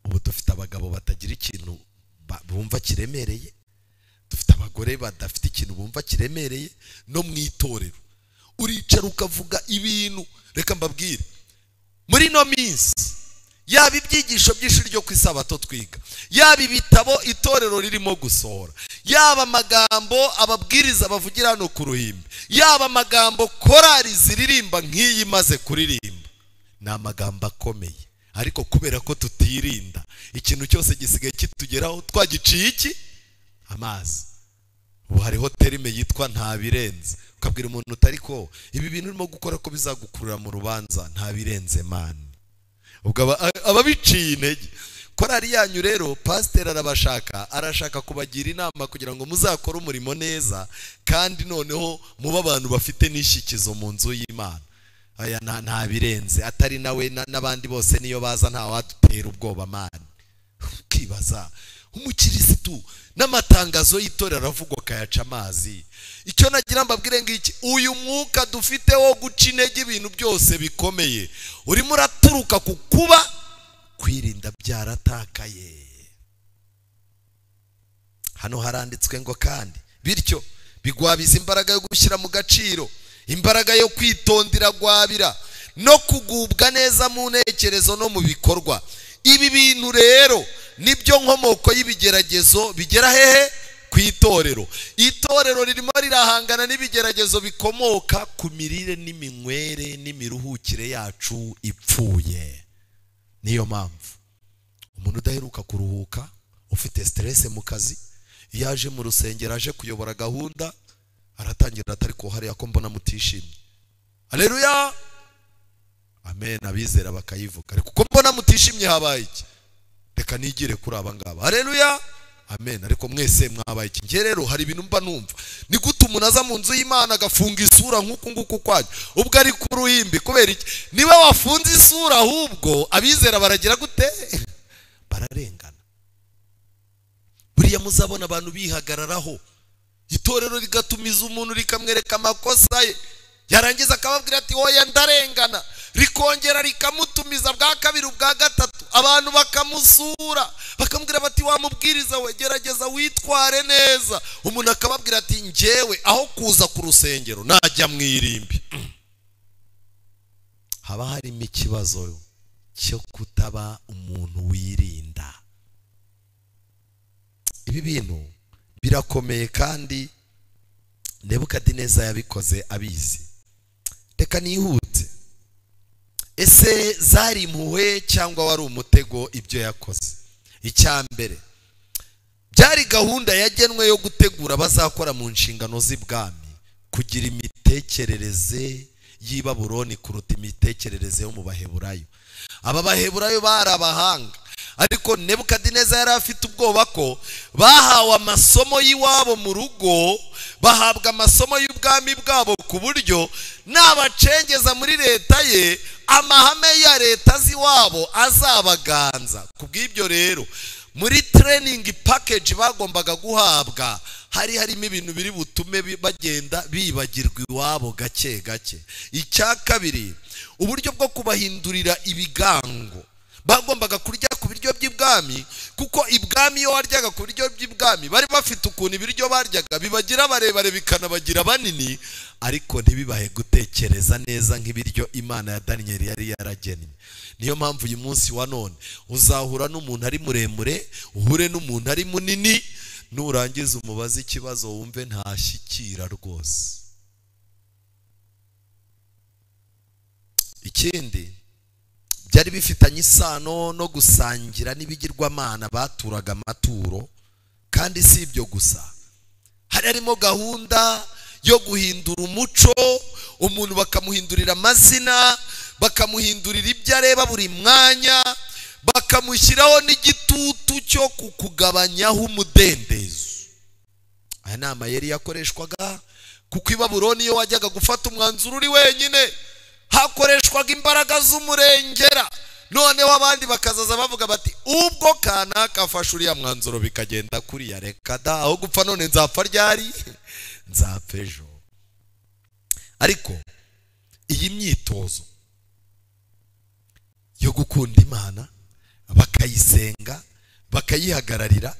Ubu dufite abagabo batagira ikintu bumva kiremereye, dufite abagore badafite ikintu bumva kiremereye. No mu itorero uricara ukavuga ibintu, reka mbabwire muri no minsi, yaba ibyigisho by'ishuri ryo ku isabato twiga, yaba ibitabo itorero ririmo gusohora, yaba amagambo ababwiriza bavugira hano ku ruhimbi, yaba amagambo korari ziririmba nk'iyi maze kuririmba, ni amagambo akomeye. Ariko kubera ko tutirinda, ikintu cyose gisigaye kitugeraho twagiciye iki amazi. Ubu hariho terime yitwa nta birenze. Ukabwira umuntu utari ko ibi bintu urimo gukora ko bizagukurura mu rubanza, nta birenze mani. Ubwo ababiciye intege. Korari yanyu rero pasiteri arashaka kubagira inama kugira ngo muzakore umurimo neza, kandi noneho muba abantu bafite n'ishyikizo mu nzu y'Imana. Aya nta birenze, atari nawe n'abandi bose niyo baza nta wadutera ubwoba mani. Ukibaza umukirisitu n'amatangazo y'itorero aravugwa kayaca amazi. Icyo nagira mbabwire ngiki, uyu mwuka dufite wo guca intege ibintu byose bikomeye urimo uraturuka ku kuba kwirinda byaratakaye. Hano haranditswe ngo kandi bityo bigwabiza imbaraga yo gushyira mu gaciro, imbaraga yo kwitondera gwabira no kugubwa neza mu ntekerezo no mu bikorwa. Ibi bintu rero nibyo nkomoko y'ibigeragezo bigera hehe ku itorero. Itorero ririmo rirahangana n'ibigeragezo bikomoka ku mirire n'iminywere n'imiruhukire yacu ipfuye. Niyo mpamvu umuntu udaheruka kuruhuka, ufite stress mu kazi, yaje mu rusengero aje kuyobora gahunda, aratangira atari ko hariya ko mbona mutishimye. Haleluya, amen. Abizera bakayivuga, ariko ko mbona mutishimye habaye iki? Reka nigire kuri aba ngaba. Haleluya, amen. Ariko mwese mwabaye iki? Nge rero hari ibintu mba numva, ni gute umuntu aza mu nzu y'Imana agafunga isura nk'uku nguku kwajya ubwo ari ku ruhimbi? Kubera iki? Niba wafunze isura, ahubwo abizera baragira gute? Bararengana. Buriya muzabona abantu bihagararaho, itorero rigatumiza umuntu rikamwereka amakosa ye, yarangiza akababwira ati oya ndarengana, rikongera rikamutumiza bwa kabiri ubwa gatatu, abantu bakamusura bakamubwira bati wamubwiriza we gerageza witware neza. Umuntu akababwira ati njyewe aho kuza ku rusengero najya mwirimbi. Haba harimo ikibazo cyo kutaba umuntu wirinda. Ibi bintu birakomeye kandi Nebukadineza yabikoze abizi. Reka nihute. Ese zari impuhwe cyangwa wari umutego ibyo yakoze? Icyambere, byari gahunda yagenwe yo gutegura bazakora mu nshingano z'ibwami kugira imitekerereze y'i Babuloni kuruta imitekerereze yo mu Baheburayo. Aba Baheburayo bari abahanga, ariko Nebukadineza yari afite ubwoba ko bahawe amasomo y'iwabo mu rugo, bahabwa amasomo y'ubwami bwabo ku buryo nabacengeza muri leta ye amahame ya leta z'iwabo azabaganza. Kubw'ibyo rero muri training package bagombaga guhabwa harimo ibintu biri butume bagenda bibagirwa iwabo gake gake. Icya kabiri, uburyo bwo kubahindurira ibigango. Bagombaga kurya ku biryo by'ibwami, kuko ibwami iyo waryaga ku biryo by'ibwami bari bafite ukuntu ibiryo baryaga bibagira barebare bikanabagira banini, ariko ntibibahe gutekereza neza nk'ibiryo Imana ya Daniel yari yaragennye. Niyo mpamvu uyu munsi wa none uzahura n'umuntu ari muremure, uhure n'umuntu ari munini, nurangiza umubaza ikibazo wumve ntashyikira rwose. Ikindi, byari bifitanye isano no gusangira n'ibigirwamana baturaga amaturo. Kandi si ibyo gusa, hari harimo gahunda yo guhindura umuco, umuntu bakamuhindurira amazina, bakamuhindurira ibyo areba buri mwanya, bakamushyiraho n'igitutu cyo kukugabanyaho umudendezo. Aya ni amayeri yakoreshwaga, kuko i Babuloni iyo wajyaga gufata umwanzuro uri wenyine hakoreshwaga imbaraga z'umurengera. Noneho abandi bakazaza bavuga bati ubwo kanaka afashe uriya mwanzuro bikagenda kuriya, reka da, aho gupfa none nzapfa ryari? Nzapfa ejo. Ariko iyi myitozo yo gukunda Imana, bakayisenga, bakayihagararira,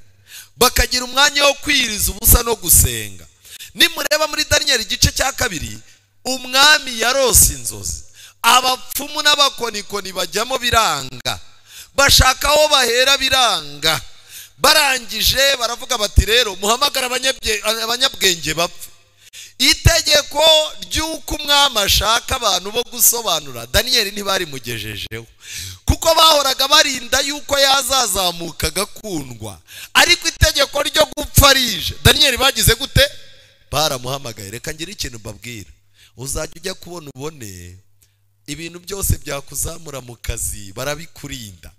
bakagira umwanya wo kwiriza ubusa no gusenga. Nimureba muri Daniel igice cya 2, umwami yarose inzozi, abapfumu n'abakonikoni bajyamo biranga, bashaka aho bahera biranga. Barangije baravuga bati rero muhamagara abanyabwenge bapfe. Itegeko ry'uko umwami ashaka abantu bo gusobanura, Daniel ntibari mugejejeho, kuko bahoraga barinda yuko yazazamuka agakundwa. Ariko itegeko ryo gupfa rije, Daniel bagize gute? Baramuhamagaye. Reka ngira ikintu mbabwira, uzajya ujya kubona ubone ibintu byose byakuzamura mu kazi barabikurinda,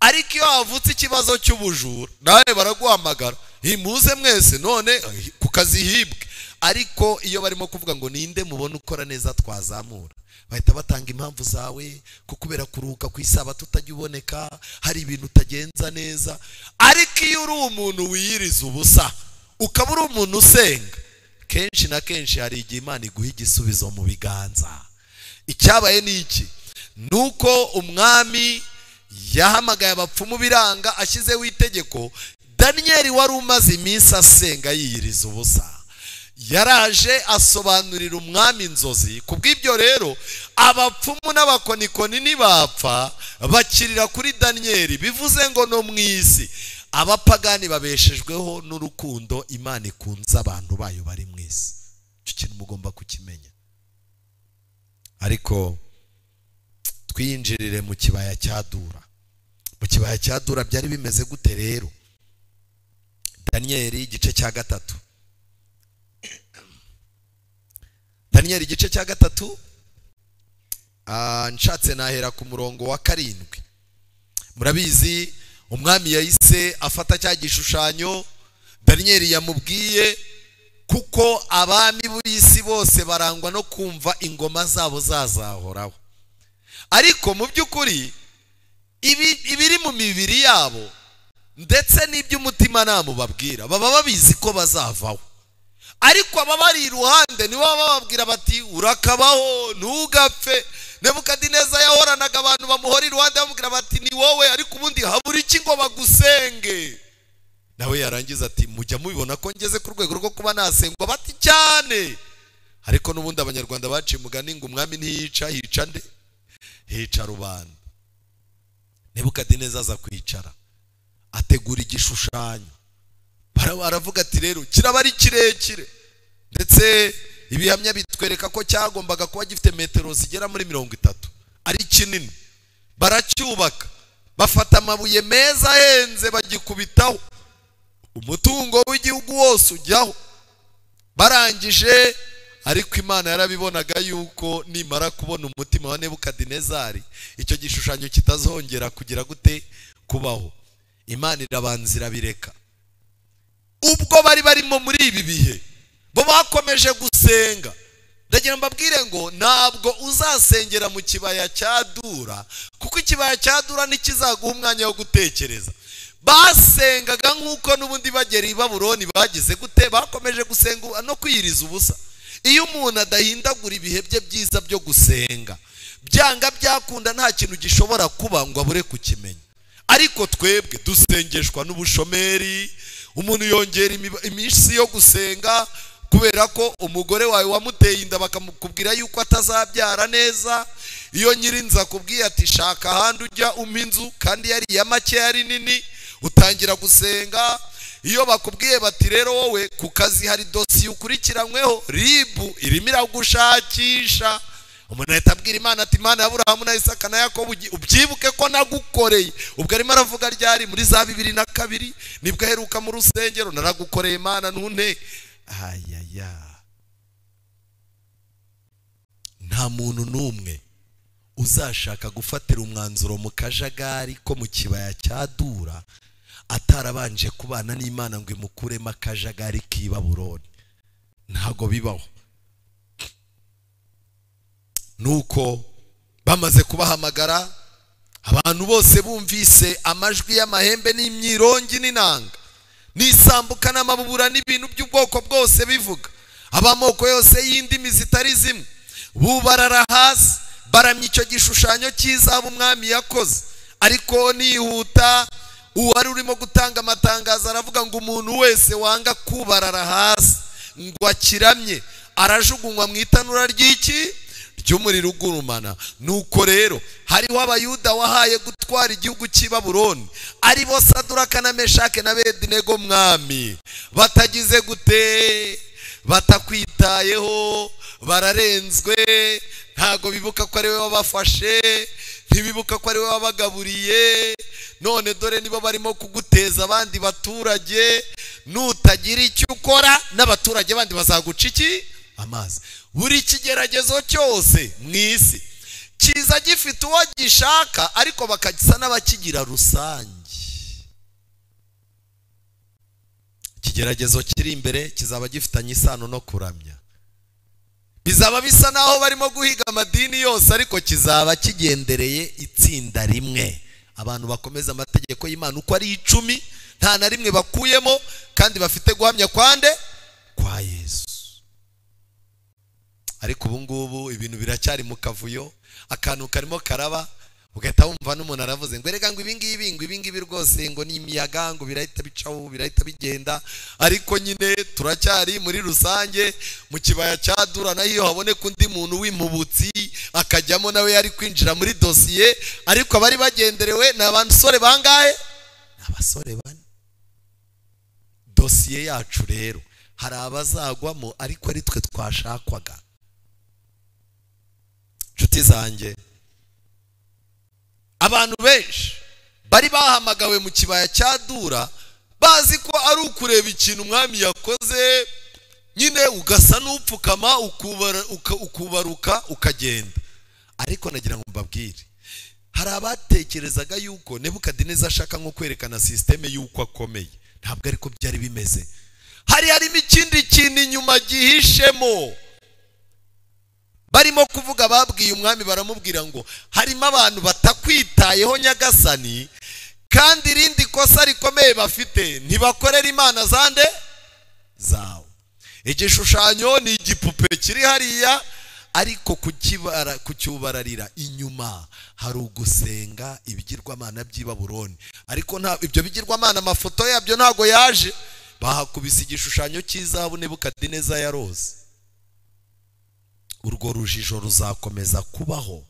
ariko iyo havutse ikibazo cy'ubujura nawe baraguhamagara, muze mwese none ku kazi hibwe. Ariko iyo barimo kuvuga ngo ninde mubona ukora neza twazamura, bahita batanga impamvu zawe, kubera kuruhuka ku isabato utajya uboneka, hari ibintu utagenza neza. Ariko iyo uri umuntu wiyiriza ubusa, ukaba uri umuntu usenga, kenshi na kenshi hari igihe Imana iguha igisubizo mu biganza. Icyabaye ni iki? Nuko umwami yahamagaye abapfumu biranga, ashyizeho itegeko. Daniel wari umaze iminsi asenga yiyiriza ubusa, yaraje asobanurira umwami inzozi. Kubw'ibyo rero abapfumu n'abakonikoni ntibapfa, bakirira kuri Daniel. Bivuze ngo no mu isi abapagani babeshejweho n'urukundo Imana ikunze abantu bayo bari mu isi. Icyo kintu mugomba kukimenya. Ariko twinjirire mu kibaya cya Dura. Mu kibaya cya Dura byari bimeze gute rero? Daniel igice cya 3. Daniel igice cya 3, nshatse nahera ku murongo wa 7. Murabizi umwami yahise afata cya gishushanyo Daniel yamubwiye, kuko abami b'isi bose barangwa no kumva ingoma zabo zazahoraho. Ariko mu by'ukuri ibiri mu mibiri yabo ndetse n'iby'umutima namo babwira, baba babizi ko bazavaho. Ariko ababari iruhande nibo bababwira bati urakabaho ntugapfe. Nebukadineza yahoranaga abantu bamuhora iruhande bamubwira bati ni wowe, ariko ubundi habura iki ngo bagusenge? Nawe yarangiza ati mujya mubibona ko ngeze ku rwego rwo kuba nasengwa? Bati cyane. Ariko n'ubundi abanyarwanda baciye umugani ngo umwami ntiyica, hica nde? Hica rubanda. Nebukadineza aza kwicara, ategura igishushanyo. Baravuga ati rero kiraba ari kirekire, ndetse ibihamya bitwereka ko cyagombaga kuba gifite metero zigera muri 30, ari kinini. Baracyubaka, bafata amabuye meza ahenze bagikubitaho, umutungo w'igihugu wose ujyaho. Barangije, ariko Imana yarabibonaga yuko nimara kubona umutima wa Nebukadinezari icyo gishushanyo kitazongera kugira gute kubaho. Imana irabanza irabireka. Ubwo bari barimo muri ibi bihe, bo bakomeje gusenga. Ndagira mbabwire ngo ntabwo uzasengera mu kibaya cya Dura, kuko ikibaya cya Dura ntikizaguha umwanya wo gutekereza. Basengaga nk'uko n'ubundi bagera i Babuloni bagize gute, bakomeje gusenga no kwiyiriza ubusa. Iyo umuntu adahindagura ibihe bye byiza byo gusenga, byanga byakunda nta kintu gishobora kuba ngo abure kukimenya. Ariko twebwe dusengeshwa n'ubushomeri, umuntu yongera iminsi yo gusenga kubera ko umugore wawe wamuteye inda bakamukubwira yuko atazabyara neza. Iyo nyirinzu akubwiye ati shaka ahandi ujya umpa inzu kandi yari iya make yari nini, utangira gusenga. Iyo bakubwiye bati rero wowe ku kazi hari dosiye ukurikiranyweho, ribu irimo iragushakisha, umuntu ahita abwira Imana ati Imana y'Aburahamu na Isaka na Yakobo ubyibuke ko nagukoreye. Ubwo arimo aravuga ryari? Muri za 2002 nibwo aheruka mu rusengero, naragukoreye Imana ntunte. nta muntu n'umwe uzashaka gufatira umwanzuro mu kajagari ko mu kibaya cya Dura atarabanje kubana n'Imana ngo imukuremo akajagari k'i Babuloni. Ntago bibaho. Nuko bamaze kubahamagara, abantu bose bumvise amajwi y'amahembe n'imyirongi n'inanga n'isambuka n'amabubura n'ibintu by'ubwoko bwose bivuga abamoko yose y'indimi zitari zimwe, bubarara hasi baramya icyo gishushanyo cy'izahabu umwami yakoze. Ariko nihuta uwari urimo gutanga amatangazo aravuga ngo umuntu wese wanga kubarara hasi ngo akiramye arajugunywa mu itanura ry'umuriro ugurumana. Nuko rero hariho abayuda wahaye gutwara igihugu cy'i Babuloni, ari bo Saduraka na Meshake na Abedinego mwami, batagize gute, batakwitayeho, bararenzwe, ntago bibuka ko ari we wabafashe, ntibibuka ko ari we wabagaburiye. None dore nibo barimo kuguteza abandi baturage, nutagira icyo ukora n'abaturage bandi bazaguca iki amazi. Buri kigeragezo cyose mu isi kiza gifite uwo gishaka, ariko bakagisa n'abakigira rusange. Ikigeragezo kiri imbere kizaba gifitanye isano no kuramya, bizaba bisa naho barimo guhiga amadini yose, ariko kizaba kigendereye itsinda rimwe, abantu bakomeza amategeko y'Imana uko ari 10, nta na rimwe bakuyemo, kandi bafite guhamya kwande kwa Yesu. Ariko ubu ngubu ibintu biracyari mu kavuyo, akantu karimo karaba, ugahita wumva n'umuntu aravuze ngo erega ngo ibingibi rwose ngo ni imiyaga, ngo birahita bicaho, birahita bigenda. Ariko nyine turacyari muri rusange mu kibaya cya Dura, naho iyo haboneka undi muntu w'impubutsi akajyamo nawe yari kwinjira muri dosiye. Ariko abari bagenderewe ni abasore bangahe? Abasore 4. Dosiye yacu rero hari abazagwamo, ariko ari twe twashakwaga. Nshuti zanjye, abantu benshi bari bahamagawe mu kibaya cya Dura bazi ko ari ukureba ikintu umwami yakoze, nyine ugasa n'upfukama ukubaruka ukagenda. Ariko nagira ngo mbabwire, hari abatekerezaga yuko Nebukadineza ashaka nko kwerekana systeme yuko akomeye. Ntabwo ariko byari bimeze. Harimo ikindi kintu inyuma gihishemo. Barimo kuvuga, babwiye umwami baramubwira ngo harimo abantu batakwitayeho nyagasani, kandi irindi kosa rikomeye bafite, ntibakorera imana zande zawe. Igishushanyo ni igipupe kiri hariya, ariko kucyubararira inyuma hari ugusenga ibigirwamana by'i Babuloni. Ariko ibyo bigirwamana amafoto yabyo ntago yaje, bahakubise igishushanyo cy'izahabu Nebukadineza yaroze. Urwo rujijo ruzakomeza kubaho.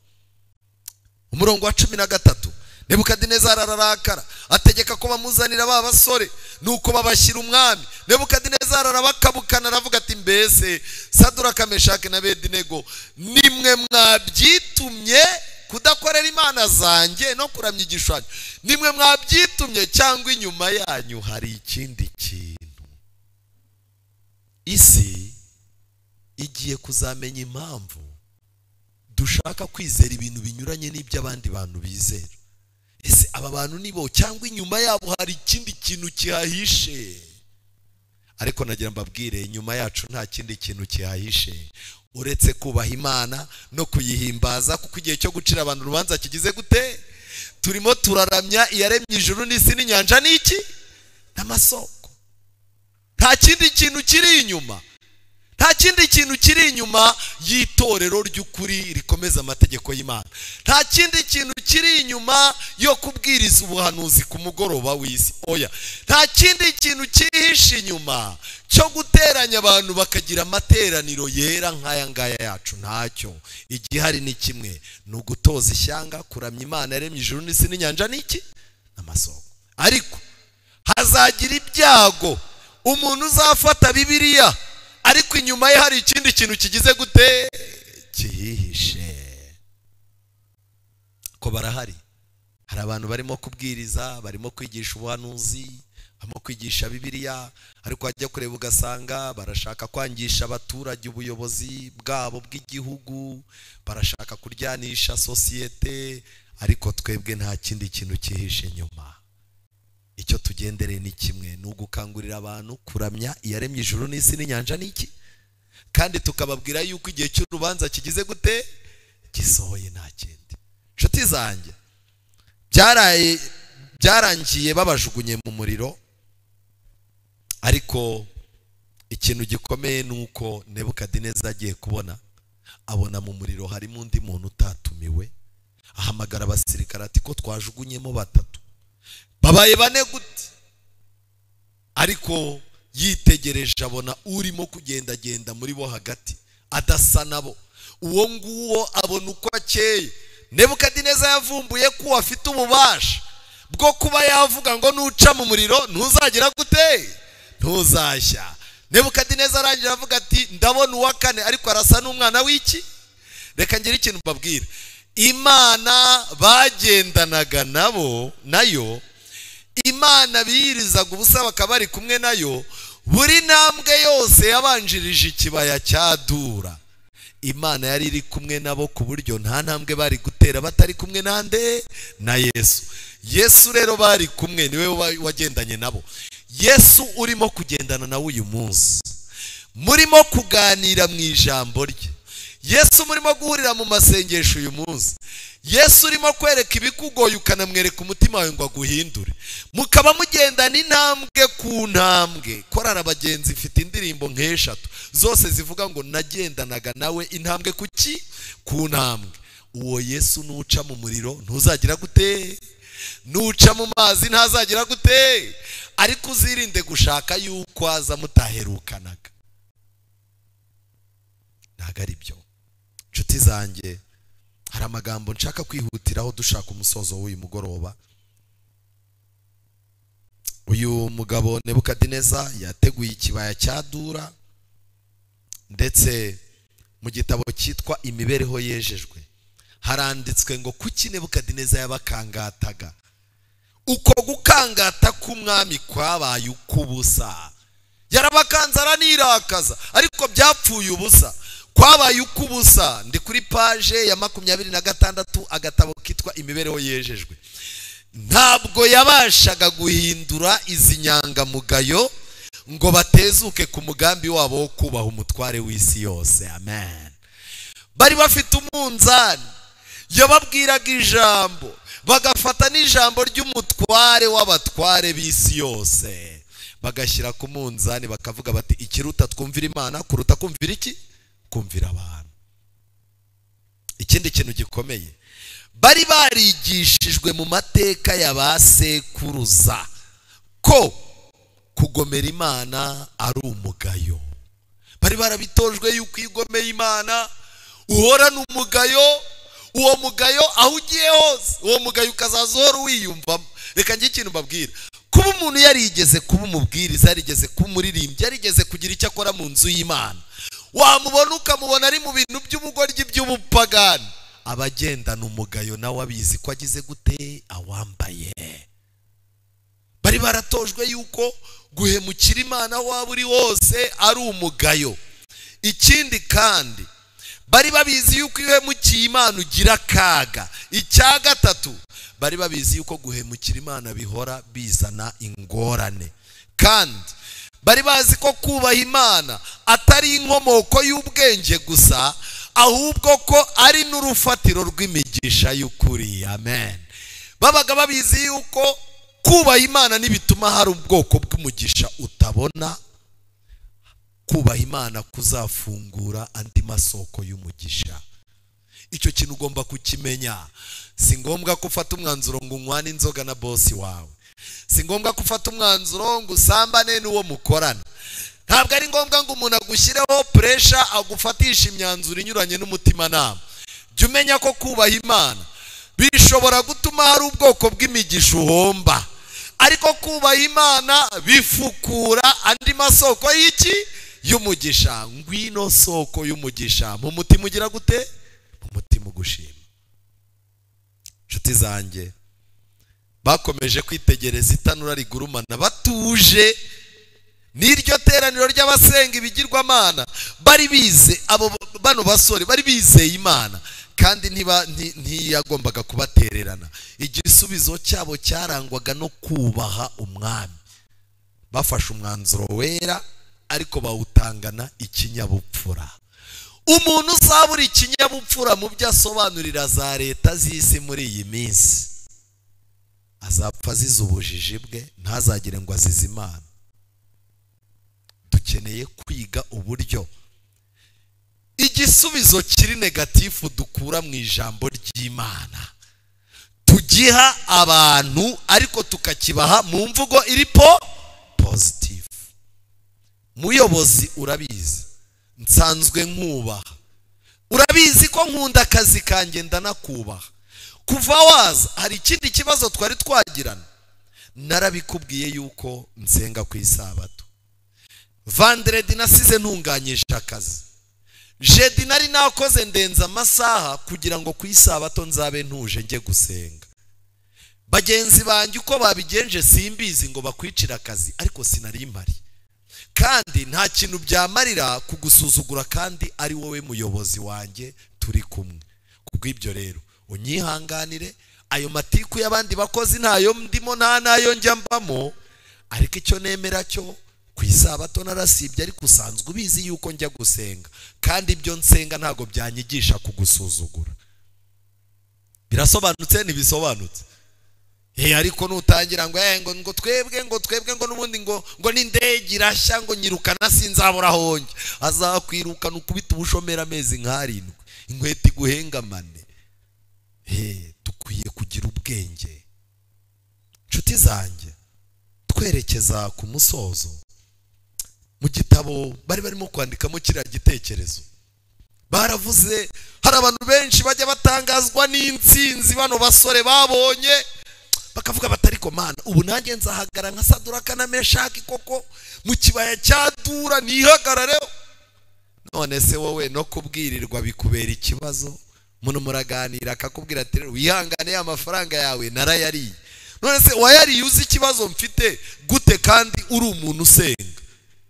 Umurongo wa 13, Nebukadineza ararakara, ategeka ko bamuzanira ba basore, nuko babashyira umwami. Nebukadineza arabakabukana, aravuga ati mbese Saduraka, Meshake na Abedinego, nimwe mwabyitumye kudakorera imana zanjye no kuramya igishushanyo? Nimwe mwabyitumye, cyangwa inyuma yanyu hari ikindi kintu? Isi igiye kuzamenya impamvu dushaka kwizera ibintu binyuranye n'ibyo abandi bantu bizera. Ese aba bantu nibo, cyangwa inyuma yabo hari ikindi kintu kihahishe? Ariko nagira mbabwire, inyuma yacu nta kindi kintu kihahishe uretse kubaha Imana no kuyihimbaza, kuko igihe cyo gucira abantu urubanza kigize gute? Turimo turaramya iyaremye ijuru n'isi n'inyanja n'iki n'amasoko. Nta kindi kintu kiri inyuma. Nta kindi kintu kiri inyuma y'itorero ry'ukuri rikomeza amategeko y'Imana. Nta kindi kintu kiri inyuma yo kubwiriza ubuhanuzi ku mugoroba w'isi. Oya, nta kindi kintu kihishe inyuma cyo guteranya abantu bakagira amateraniro yera nk'aya ngaya yacu. Ntacyo. Igihari ni kimwe, ni ugutoza ishyanga kuramya Imana yaremye ijuru n'isi n'inyanja n'iki n'amasoko. Ariko hazagira ibyago umuntu uzafata Bibiliya, ariko inyuma ye hari ikindi kintu kigize gute? Kihishe. Ko barahari. Hari abantu barimo kubwiriza, barimo kwigisha ubuhanuzi, barimo kwigisha Bibiliya, ariko wajya kureba ugasanga barashaka kwangisha abaturage ubuyobozi bwabo bw'igihugu, barashaka kuryanisha sosiyete, ariko twebwe nta kindi kintu cyihishe nyuma. Icyo tugendere ni kimwe, ni ugukangurira abantu kuramya iyaremye ijuru n'isi n'inyanja n'iki, kandi tukababwira yuko igihe cy'urubanza kigize gute, gisohoye nta kindi. Nshuti zanjye, byarangiye babajugunye mu muriro, ariko ikintu gikomeye ni uko Nebukadineza agiye kubona, abona mu muriro harimo undi muntu utatumiwe, ahamagara abasirikare ati ko twajugunyemo batatu, babaye bane gute? Ariko yitegereje abona urimo kugendagenda muri bo hagati adasa nabo, uwo nguwo abona uko akeye. Nebukadineza yavumbuye ko afite ububasha bwo kuba yavuga ngo nuca mu muriro ntuzagira gute, ntuzashya. Nebukadineza arangira avuga ati ndabona uwa kane, ariko arasa n'umwana w'iki. Reka ngire ikintu mbabwira, Imana bagendanaga nabo nayo, Imana biyirizaga ubusa bakaba bari kumwe nayo, buri ntambwe yose yabanjirije ikibaya cya Dura, Imana yari iri kumwe nabo ku buryo nta ntambwe bari gutera batari kumwe nande na Yesu. Yesu rero bari kumwe, niwe wagendanye nabo. Yesu urimo kugendana nawe uyu munsi, murimo kuganira mu ijambo rye, Yesu murimo guhurira mu masengesho uyu munsi, Yesu urimo kwereka ibikugoye ukanamwereka umutima wawe ngo aguhindure, mukaba mugendana intambwe ku ntambwe. Korara Abagenzi ifite indirimbo nk'eshatu zose zivuga ngo nagendanaga nawe intambwe kuki, ku ntambwe. Uwo Yesu nuca mu muriro ntuzagira gute, nuca mu mazi ntazagira gute, ariko uzirinde gushaka yuko aza mutaherukanaga, ntago ari byo. Nshuti zanjye, hari amagambo nshaka kwihutiraho dushaka umusozo w'uyu mugoroba. Uyu mugabo Nebukadineza yateguye ikibaya cya Dura, ndetse mu gitabo cyitwa Imibereho Yejejwe haranditswe ngo kuki Nebukadineza yabakangataga. Uko gukangata k'umwami kwabaye ukubusa, yarabakanze aranirakaza, ariko byapfuye ubusa, kwabaye ukubusa. Ndi kuri paje ya 26 agatabo kitwa Imibereho Yejejwe. Ntabwo yabashaga guhindura izi nyangamugayo ngo batezuke ku mugambi wabo wo kubaha umutware w'isi yose. Amen. Bari bafite umunzani, yababwiraga ijambo, bagafata n'ijambo ry'umutware w'abatware b'isi yose, bagashyira ku munzani bakavuga bati ikiruta twumvira Imana kuruta kumvira iki, kumvira abantu. Ikindi kintu gikomeye, bari barigishijwe mu mateka ya ba sekuruza ko kugomera Imana ari umugayo. Bari barabitojwe yuko igomeye Imana uhorana umugayo, uwo mugayo aho ugiye hose uwo mugayo ukazazora wiyumvamo. Reka njye ikintu mbabwira, kuba umuntu yarigeze kuba umubwiriza, yarigeze kuba umuririmbyi, yarigeze kugira icyo akora mu nzu y'Imana, wamubona ukamubona ari mu bintu by'ubugoryi by'ubupagani, abagendana umugayo nawe abizi ko agize gute, awambaye. Bari baratojwe yuko guhemukira Imana waba uri wose ari umugayo. Ikindi kandi bari babizi yuko iyo uhemukiye Imana ugira akaga. Icya gatatu, bari babizi yuko guhemukira Imana bihora bizana ingorane. Kandi bari bazi ko kubaha Imana atari inkomoko y'ubwenge gusa, ahubwo ko ari n'urufatiro rw'imigisha y'ukuri. Amen. Babaga babizi yuko kubaha Imana nibituma hari ubwoko bw'umugisha utabona, kubaha Imana kuzafungura andi masoko y'umugisha. Icyo kintu ugomba kukimenya. Si ngombwa ko ufata umwanzuro ngo unywane inzoga na bosi wawe, si ngombwa ko ufata umwanzuro ngo usambane n'uwo mukorana. Ntabwo ari ngombwa ngo umuntu agushyireho pressure agufatisha imyanzuro inyuranye n'umutima nama. Jya umenya ko kubaha Imana bishobora gutuma hari ubwoko bw'imigisha uhomba, ariko kubaha Imana bifukura andi masoko y'iki, y'umugisha. Ngwino soko y'umugisha mu mutima ugira gute, mu mutima ugushima. Nshuti zanjye, bakomeje kwitegereza itanura rigurumana batuje. N'iryo teraniro ry'abasenga ibigirwamana bari bize, abo bano basore bari bizeye Imana kandi ntiyagombaga kubatererana. Igisubizo cyabo cyarangwaga no kubaha umwami. Bafashe umwanzuro wera ariko bawutangana ikinyabupfura. Umuntu uzabura ikinyabupfura mu byo asobanurira za leta z'isi muri iyi minsi azapfa azize ubujiji bwe, ntazagire ngo azize Imana. Dukeneye kwiga uburyo igisubizo kiri negatifu dukura mu ijambo ry'Imana tugiha abantu, ariko tukakibaha mu mvugo iri positive. Muyobozi urabizi nsanzwe nkubaha, urabizi ko nkunda akazi kanjye ndanakubaha. Kuva waza hari ikindi kibazo twari twagirana, narabikubwiye yuko nsenga ku isabato. Vendredi nasize ntunganyije akazi, jeudi nari nakoze ndenza amasaha kugira ngo ku isabato nzabe ntuje njye gusenga. Bagenzi banjye uko babigenje simbizi ngo bakwicira akazi, ariko sinari mpari. Kandi nta kintu byamarira kugusuzugura kandi ari wowe muyobozi wanjye turi kumwe. Kubw'ibyo rero unyihanganire, ayo matiku y'abandi bakozi ntayo ndimo, nta nayo njya mbamo, ariko icyo nemera cyo ku isabato narasibye, ariko usanzwe ubizi yuko njya gusenga kandi ibyo nsenga ntago byanyigisha kugusuzugura. Birasobanutse ntibisobanutse? Ariko nutangira ngo twebwe ngo n'ubundi ngo n'indege irashya ngo nyirukana sinzabura honge, azakwirukana ukubita ubushomera amezi nk'arindwi, inkweto iguhengamane. Dukwiye kugira ubwenge. Nshuti zanjye, twerekeza ku musozo. Mu gitabo bari barimo kwandikamo kiriya gitekerezo baravuze hari abantu benshi bajya batangazwa n'intsinzi bano basore babonye, bakavuga batariko Mana, ubu nanjye nzahagara nka Saduraka na Meshaki koko mu kibaya cya Dura nihagarareho. None se wowe no kubwirirwa bikubera ikibazo? Muno muraganira akakubwira ati wihangane amafaranga yawe narayariye. None se wayariye uzi ikibazo mfite gute kandi uri umuntu usenga?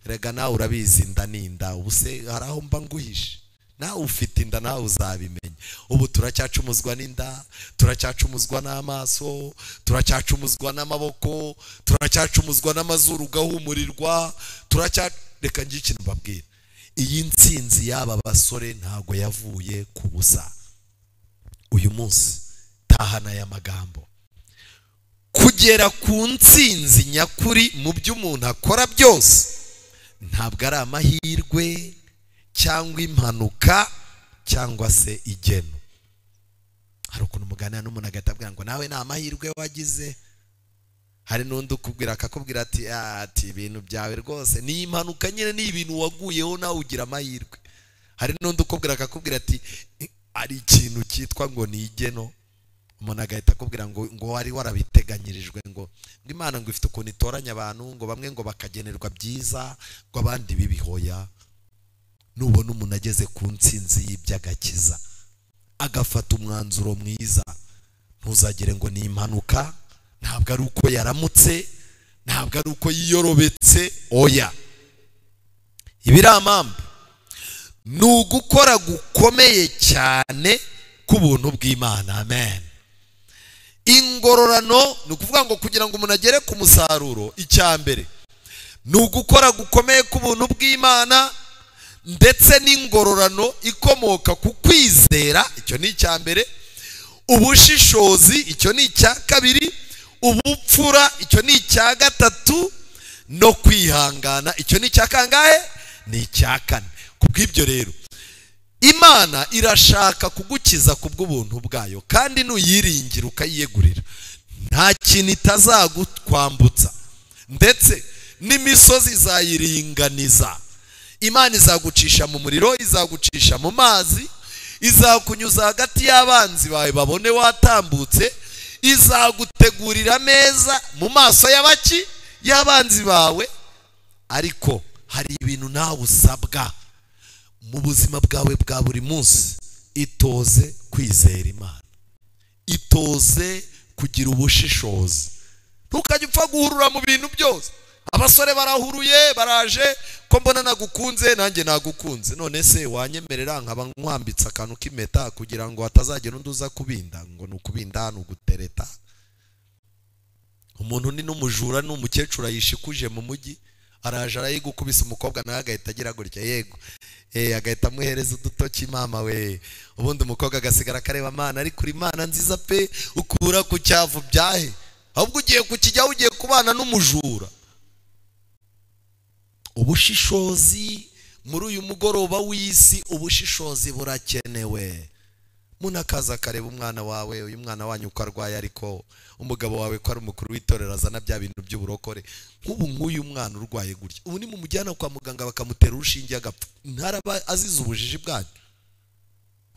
Rega nawe urabizi ndaninda, ubu se haraho mba nguhishe. Nawe ufite inda nawe uzabimenya. Ubu turacyacumuzwa n'inda, turacyacumuzwa n'amaso, turacyacumuzwa n'amaboko, turacyacumuzwa n'amazuru gahumurirwa, reka ngiye ikintu mbabwira. Iyi ntsinzi y'aba basore ntago yavuye ku busa. Uyu munsi tahana aya magambo. Kugera ku ntsinzi nyakuri mu byo umuntu akora byose ntabwo ari amahirwe cyangwa impanuka cyangwa se igeno. Hari ukuntu muganira n'umuntu agatabwira ngo nawe ni amahirwe wagize. Hari n'undi ukubwira akakubwira ati ibintu byawe rwose ni impanuka nyine, ni ibintu waguyeho nawe ugira amahirwe. Hari n'undi ukubwira akakubwira ati ari ikintu cyitwa ngo ni igeno. Umuntu agahita akubwira ngo wari warabiteganyirijwe, ngo Imana ngo ifite ukuntu itoranya abantu, ngo bamwe ngo bakagenerwa byiza, ngo abandi bibihoya. Nubona umuntu ageze ku ntsinzi y'iby'agakiza agafata umwanzuro mwiza, ntuzagire ngo ni impanuka, ntabwo ari uko yaramutse, ntabwo ari uko yiyorobetse, oya. Ibiramambe ni ugukora gukomeye cyane k'ubuntu bw'Imana. Amen. Ingororano ni ukuvuga ngo kugira ngo umuntu agere ku musaruro, icya mbere ni ugukora gukomeye k'ubuntu bw'Imana, ndetse n'ingororano ikomoka ku kwizera, icyo ni icya mbere. Ubushishozi, icyo ni icya kabiri. Ubupfura, icyo ni icya gatatu. No kwihangana, icyo ni icya kangahe? Ni icya kane. Kubw'ibyo rero Imana irashaka kugukiza kubw'ubuntu bwayo, kandi nuyiringira ukayiyegurira nta kintu itazagukwambutsa, ndetse n'imisozi izayiringaniza. Imana izagucisha mu muriro, izagucisha mu mazi, izakunyuza hagati y'abanzi bawe babone watambutse, izagutegurira ameza mu maso y'abanzi bawe. Ariko hari ibintu nawe usabwa mu buzima bwawe bwa buri munsi. Itoze kwizera Imana, itoze kugira ubushishozi. Ntukajye upfa guhurura mu bintu byose. Abasore barahuruye baraje ko mbona nagukunze nanjye nagukunze, none se wanyemerera nkaba nkwambitse akantu k'impeta kugira ngo hatazagera undi uza kubinda ngo nukubinda nugutereta. Umuntu ni n'umujura n'umukecuru yishikuje mu mujyi, araje arayigukubisa umukobwa nawe agahita agira gutya yego agahita amuhereza udutoki mama we, ubundi umukobwa agasigara akareba mana ari kuri mana nziza pe ukura ku cyavu byahe, ahubwo ugiye kukijyaho ugiye kubana n'umujura. Ubushishozi muri uyu mugoroba w'isi, ubushishozi burakenewe. Munakaza kareba umwana wawe, uyu mwana wanyu uko arwaye ariko umugabo wawe ko ari umukuru w'itorero azana bya bintu by'uburokore. Nk'ubu nk'uyu mwana urwaye gutya, ubu ni mu mujyana kwa muganga bakamutera urushinge agapfa, ntaraba azize ubujiji bwanyu.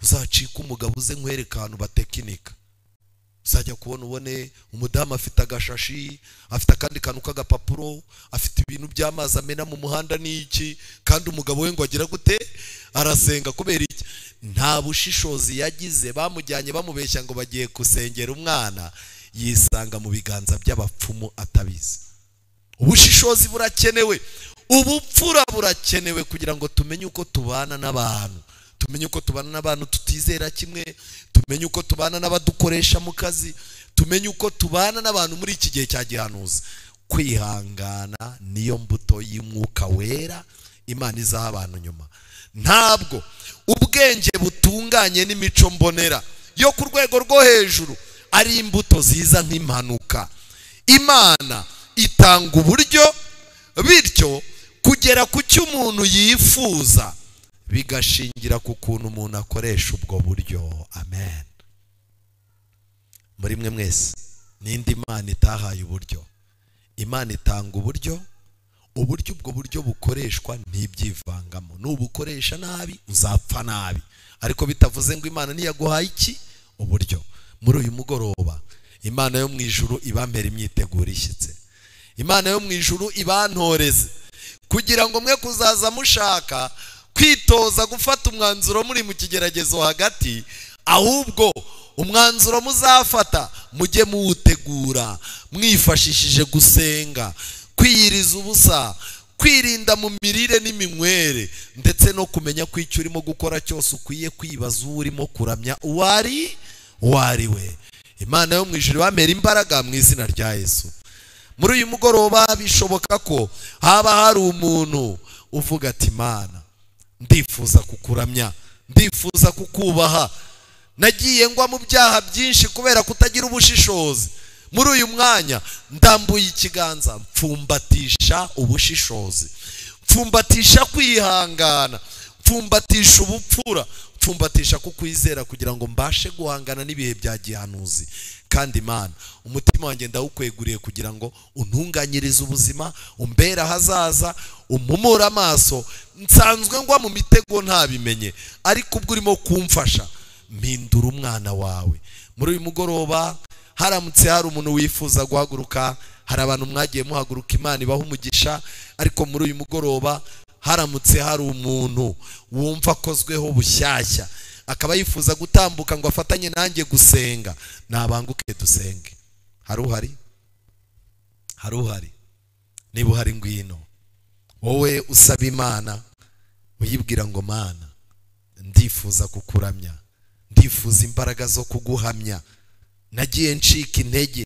Uzacika umugabo uze nkwereka ahantu batekinika, uzajya kubona ubone umudamu afite agashashi, afite akandi kantu k'agapapuro, afite ibintu by'amazi amena mu muhanda n'iki, kandi umugabo we ngo agira gute arasenga. Kubera iki? Nta bushishozi yagize. Bamujyanye bamubeshya ngo bagiye kusengera umwana, yisanga mu biganza by'abapfumu atabizi. Ubushishozi burakenewe, ubupfura burakenewe kugira ngo tumenye uko tubana n'abantu, tumenye uko tubana n'abantu tutizera kimwe, tumenye uko tubana n'abadukoresha mu kazi, tumenye uko tubana n'abantu muri iki gihe cya gihanuzi. Kwihangana niyo mbuto y'umwuka wera Imana izaha abantu nyuma. Ntabwo ubwenge butunganye n'imico mbonera yo ku rwego rwo hejuru ari imbuto ziza nk'impanuka. Imana itanga uburyo, bityo kugera ku cyo umuntu yifuza bigashingira ku kuntu umuntu akoresha ubwo buryo. Amen. Muri mwe mwese n'indi Imana itahaye uburyo. Imana itanga uburyo, uburyo ubwo buryo bukoreshwa ntibyivangamo. Nubukoresha nabi uzapfa nabi, ariko bitavuze ngo Imana niyaguhaye iki uburyo. Muri uyu mugoroba Imana yo mu ijuru ibampera imyiteguro ishyitse. Imana yo mu ijuru ibantoreze kugira ngo mwe kuzaza mushaka kwitoza gufata umwanzuro muri mu kigeragezo hagati, ahubwo umwanzuro muzafata mujye muwutegura mwifashishije gusenga, kwiyiriza ubusa, kwirinda mu mirire n'iminywere, ndetse no kumenya ko icyo urimo gukora cyose ukwiye kwibaza uwo urimo kuramya uwo ari we. Imana yo mu ijuru ibamera imbaraga mu izina rya Yesu. Muri uyu mugoroba bishoboka ko haba hari umuntu uvuga ati Imana ndifuza kukuramya, ndifuza kukubaha, nagiye ngwa mu byaha byinshi kubera kutagira ubushishozi. Muri uyu mwanya ndambuye ikiganza, mpfumbatisha ubushishozi, mpfumbatisha kwihangana, mpfumbatisha ubupfura, mpfumbatisha kukwizera kugira ngo mbashe guhangana n'ibihe bya gihanuzi. Kandi Imana umutima wanjye ndawukweguriye kugira ngo untunganyirize ubuzima, umbere ahazaza, umpumure amaso. Nsanzwe ngwa mu mitego ntabimenye, ariko ubwo urimo kumfasha mpindura umwana wawe. Muri uyu mugoroba haramutse hari umuntu wifuza guhaguruka, hari abantu mwagiye muhaguruka, Imana ibaha umugisha. Ariko muri uyu mugoroba haramutse hari umuntu wumva akozweho bushyashya, akaba yifuza gutambuka ngo afatanye nanjye gusenga, nabanguke dusenge. Hari uhari? Niba uhari ngwino. Wowe usaba Imana uyibwira ngo Mana ndifuza kukuramya, ndifuza imbaraga zo kuguhamya. Nagiye ncika intege,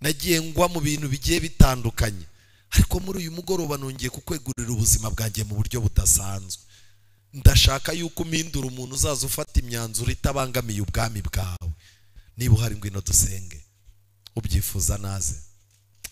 nagiye ngwa mu bintu bigiye bitandukanye, ariko muri uyu mugoroba nongeye kukwegurira ubuzima bwanjye mu buryo budasanzwe. Ndashaka yuko umpindura umuntu uzaza ufata imyanzuro itabangamiye ubwami bwawe. Niba uhari ngwino dusenge. Ubyifuza naze.